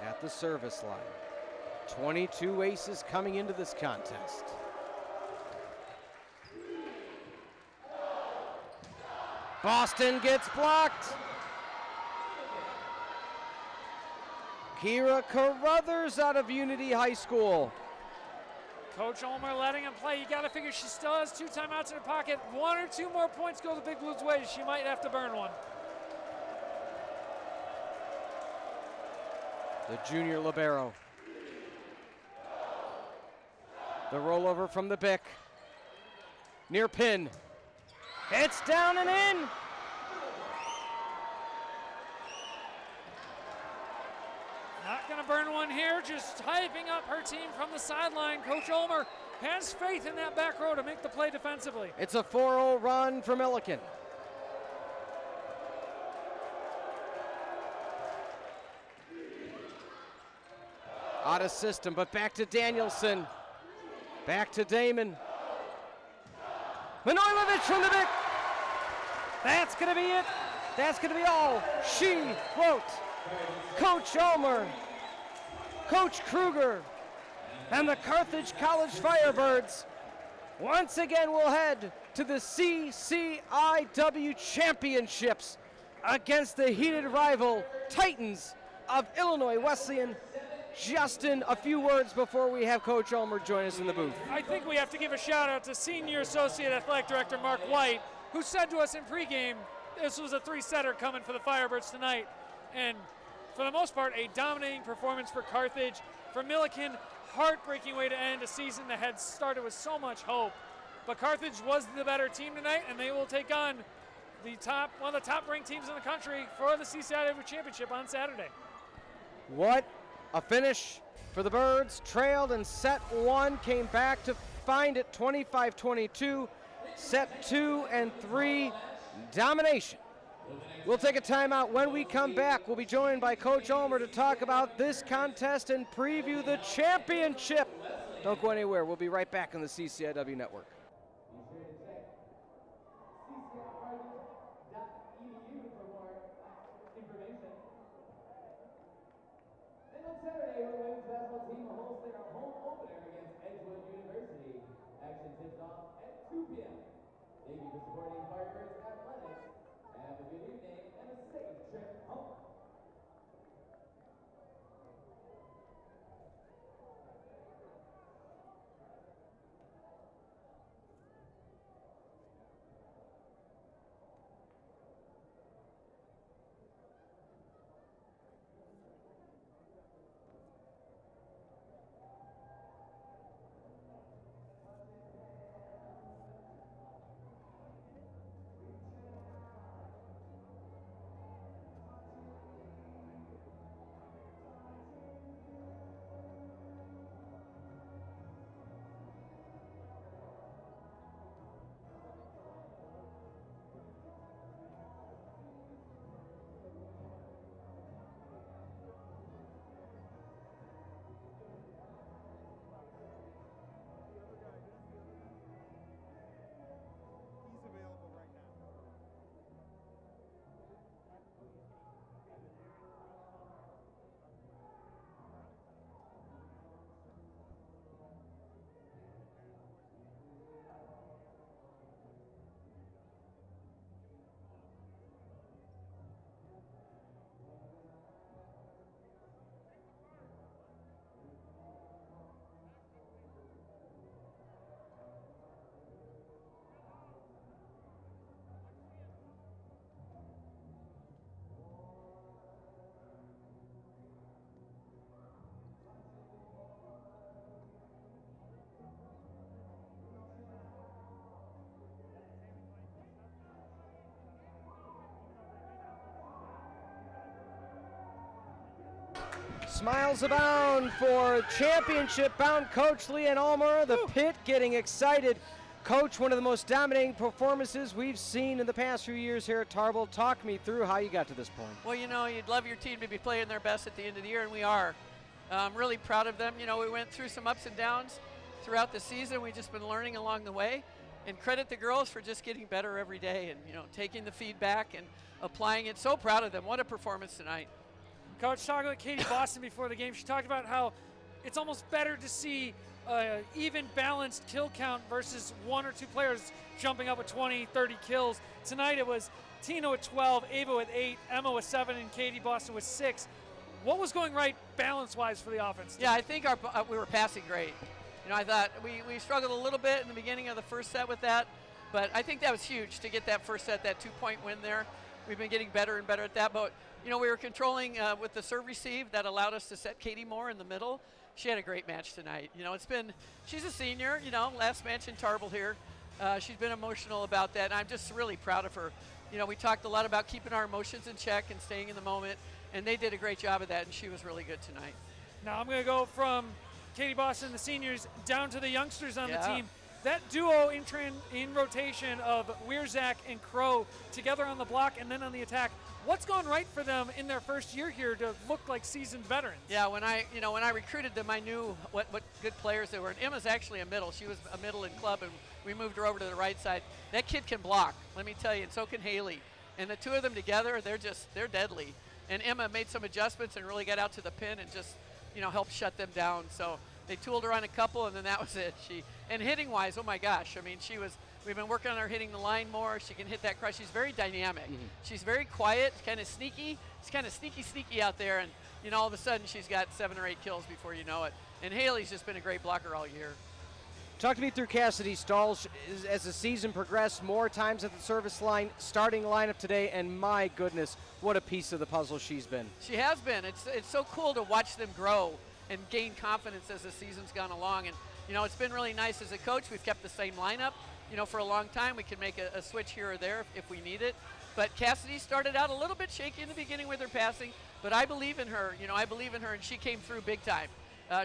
at the service line. 22 aces coming into this contest. Boston gets blocked. Kira Carruthers out of Unity High School. Coach Ulmer letting him play. You got to figure she still has 2 timeouts in her pocket. 1 or 2 more points go the Big Blues' way. She might have to burn one. The junior libero. The rollover from the Bick. Near pin. It's down and in. Not going to burn one here, just hyping up her team from the sideline. Coach Ulmer has faith in that back row to make the play defensively. It's a 4-0 run for Millikin. Out of system, but back to Danielson. Back to Damon. Manojlovic from the Bick. That's going to be it. That's going to be all she wrote. Coach Ulmer, Coach Kruger, and the Carthage College Firebirds once again will head to the CCIW Championships against the heated rival Titans of Illinois Wesleyan. Justin, a few words before we have Coach Ulmer join us in the booth. I think we have to give a shout out to Senior Associate Athletic Director Mark White, who said to us in pregame this was a 3-setter coming for the Firebirds tonight. And for the most part, a dominating performance for Carthage. For Millikin, heartbreaking way to end a season that had started with so much hope. But Carthage was the better team tonight, and they will take on one of the top-ranked teams in the country for the CCIW Championship on Saturday. What a finish for the Birds. Trailed in set 1, came back to find it 25-22. Set 2 and 3, domination We'll take a timeout. When we come back, we'll be joined by Coach Ulmer to talk about this contest and preview the championship. Don't go anywhere. We'll be right back on the CCIW Network. Be sure to check CCIW.edu for more information. And on Saturday, our women's basketball team will host their home opener against Edgewood University. Action tips off at 2 p.m. Thank you for supporting Firebirds Athletics. Have a good evening and a safe trip home. Smiles abound for championship-bound Coach Leanne Ulmer. The pit getting excited. Coach, one of the most dominating performances we've seen in the past few years here at Tarble. Talk me through how you got to this point. Well, you know, you'd love your team to be playing their best at the end of the year, and we are. I'm really proud of them. You know, we went through some ups and downs throughout the season. We've just been learning along the way. And credit the girls for just getting better every day and, you know, taking the feedback and applying it. So proud of them. What a performance tonight. Coach, talking with Katie Boston before the game, she talked about how it's almost better to see even balanced kill count versus one or two players jumping up with 20, 30 kills. Tonight it was Tina with 12, Ava with 8, Emma with 7, and Katie Boston with 6. What was going right balance-wise for the offense? Yeah, I think we were passing great. You know, I thought we struggled a little bit in the beginning of the first set with that, but I think that was huge to get that first set, that 2-point win there. We've been getting better and better at that, but you know, we were controlling with the serve receive. That allowed us to set Katie more in the middle. She had a great match tonight. You know, she's a senior, you know, last match in Tarble here. She's been emotional about that, and I'm just really proud of her. You know, we talked a lot about keeping our emotions in check and staying in the moment, and they did a great job of that, and she was really good tonight. Now I'm going to go from Katie Boston, the seniors, down to the youngsters on the team. That duo in rotation of Wierzak and Crow together on the block and then on the attack. What's gone right for them in their first year here to look like seasoned veterans? Yeah, when I recruited them, I knew what good players they were. And Emma's actually a middle. She was a middle in club, and we moved her over to the right side. That kid can block, let me tell you, and so can Haley. And the two of them together, they're deadly. And Emma made some adjustments and really got out to the pin and just, you know, helped shut them down. So they tooled her on a couple, and then that was it. And hitting-wise, oh my gosh, I mean, we've been working on her hitting the line more. She can hit that cross. She's very dynamic. Mm-hmm. She's very quiet, kind of sneaky. She's kind of sneaky out there, and you know, all of a sudden she's got 7 or 8 kills before you know it. And Haley's just been a great blocker all year. Talk to me through Cassidy Stahl as the season progressed, more times at the service line, starting lineup today, and my goodness, what a piece of the puzzle she's been. She has been. It's so cool to watch them grow and gain confidence as the season's gone along. And you know, it's been really nice as a coach. We've kept the same lineup, you know, for a long time. We can make a switch here or there if we need it. But Cassidy started out a little bit shaky in the beginning with her passing, but I believe in her. You know, I believe in her, and she came through big time.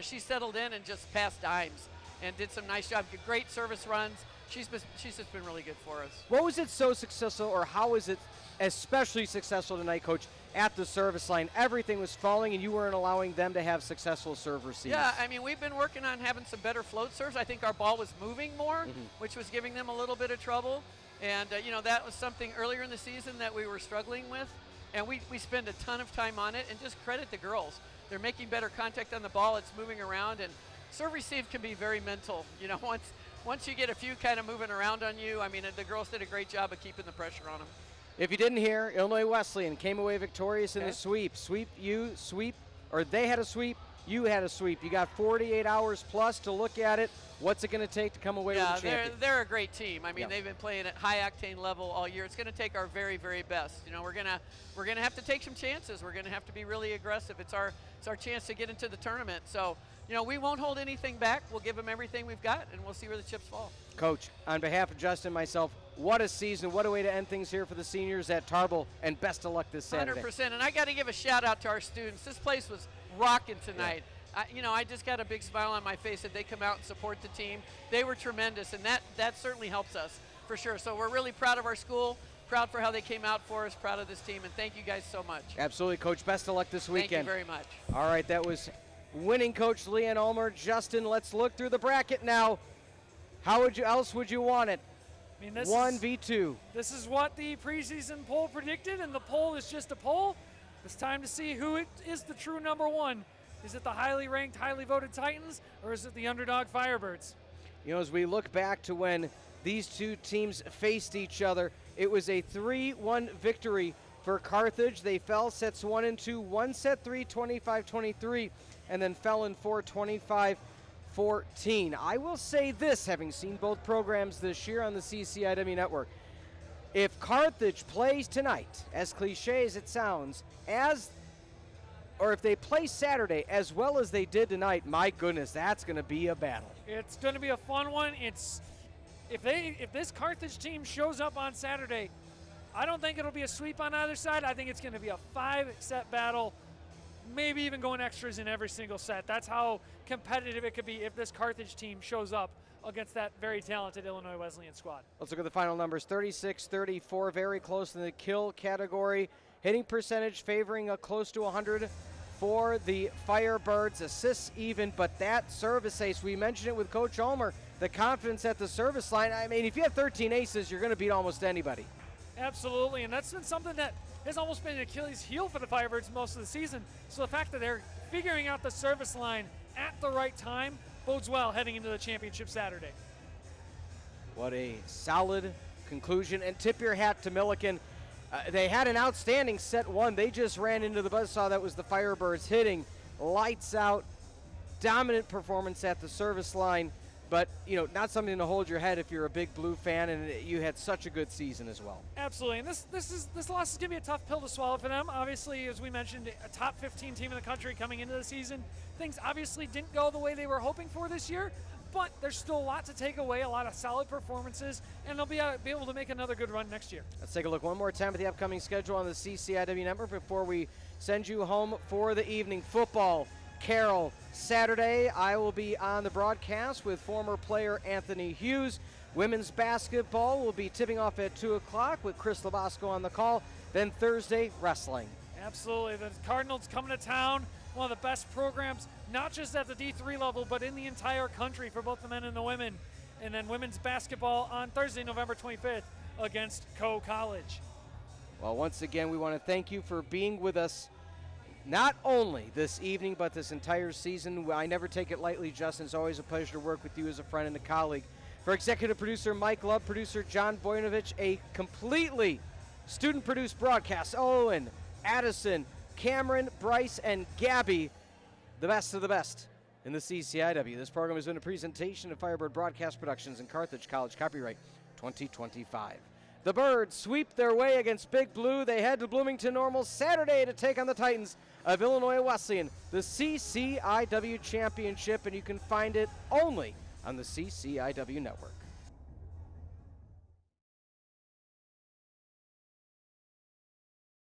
She settled in and just passed dimes and did some nice job. Great service runs. She's just been really good for us. What was it so successful, or how is it especially successful tonight, Coach, at the service line. Everything was falling, and you weren't allowing them to have successful serve receives. Yeah, I mean, we've been working on having some better float serves. I think our ball was moving more, which was giving them a little bit of trouble. And, you know, that was something earlier in the season that we were struggling with. And we spend a ton of time on it, and just credit the girls. They're making better contact on the ball. It's moving around, and serve receive can be very mental. You know, once you get a few kind of moving around on you, I mean, the girls did a great job of keeping the pressure on them. If you didn't hear, Illinois Wesleyan came away victorious in the sweep. They had a sweep, you had a sweep. You got 48 hours plus to look at it. What's it going to take to come away with a champion? They're a great team. I mean, they've been playing at high octane level all year. It's going to take our very, very best. You know, we're gonna have to take some chances. We're going to have to be really aggressive. It's our chance to get into the tournament. So, you know, we won't hold anything back. We'll give them everything we've got, and we'll see where the chips fall. Coach, on behalf of Justin and myself, what a season. What a way to end things here for the seniors at Tarble, and best of luck this Saturday. 100%. And I got to give a shout out to our students. This place was rocking tonight. I just got a big smile on my face that they come out and support the team. They were tremendous, and that certainly helps us for sure. So we're really proud of our school, proud for how they came out for us, proud of this team, and thank you guys so much. Absolutely, Coach. Best of luck this weekend. Thank you very much. All right, that was winning coach Leanne Ulmer. Justin, let's look through the bracket now. How else would you want it? I mean, 1v2. This is what the preseason poll predicted, and the poll is just a poll. It's time to see who is the true number one. Is it the highly ranked, highly voted Titans, or is it the underdog Firebirds? You know, as we look back to when these two teams faced each other, it was a 3-1 victory for Carthage. They fell sets 1 and 2, one set 3, 25-23, and then fell in 4, 25-14. I will say this, having seen both programs this year on the CCIW network, if Carthage plays tonight, as cliche as it sounds, or if they play Saturday as well as they did tonight, my goodness, that's going to be a battle. It's going to be a fun one. If this Carthage team shows up on Saturday, I don't think it'll be a sweep on either side. I think it's going to be a 5-set battle, maybe even going extras in every single set. That's how competitive it could be if this Carthage team shows up against that very talented Illinois Wesleyan squad. Let's look at the final numbers. 36-34, very close in the kill category. Hitting percentage favoring a close to 100 for the Firebirds. Assists even, but that service ace, we mentioned it with Coach Ulmer, the confidence at the service line. I mean, if you have 13 aces, you're going to beat almost anybody. Absolutely, and that's been something that has almost been an Achilles heel for the Firebirds most of the season. So the fact that they're figuring out the service line at the right time bodes well heading into the championship Saturday. What a solid conclusion, and tip your hat to Millikin. They had an outstanding set one. They just ran into the buzzsaw that was the Firebirds, hitting lights out, dominant performance at the service line, but you know, not something to hold your head if you're a big Blue fan, and you had such a good season as well. Absolutely, and this loss is going to be a tough pill to swallow for them. Obviously, as we mentioned, a top 15 team in the country coming into the season. Things obviously didn't go the way they were hoping for this year, but there's still a lot to take away, a lot of solid performances, and they'll be able to make another good run next year. Let's take a look one more time at the upcoming schedule on the CCIW network before we send you home for the evening. Football, Carroll, Saturday. I will be on the broadcast with former player Anthony Hughes. Women's basketball will be tipping off at 2 o'clock with Chris Labasco on the call. Then Thursday, wrestling. Absolutely. The Cardinals coming to town, one of the best programs, not just at the D3 level, but in the entire country for both the men and the women. And then women's basketball on Thursday, November 25th against Coe College. Well, once again, we want to thank you for being with us not only this evening, but this entire season. I never take it lightly, Justin. It's always a pleasure to work with you as a friend and a colleague. For executive producer Mike Love, producer John Boyanovich, a completely student-produced broadcast. Owen, Addison, Cameron, Bryce, and Gabby, the best of the best in the CCIW. This program has been a presentation of Firebird Broadcast Productions and Carthage College, copyright 2025. The Birds sweep their way against Big Blue. They head to Bloomington Normal Saturday to take on the Titans of Illinois Wesleyan, the CCIW Championship, and you can find it only on the CCIW Network.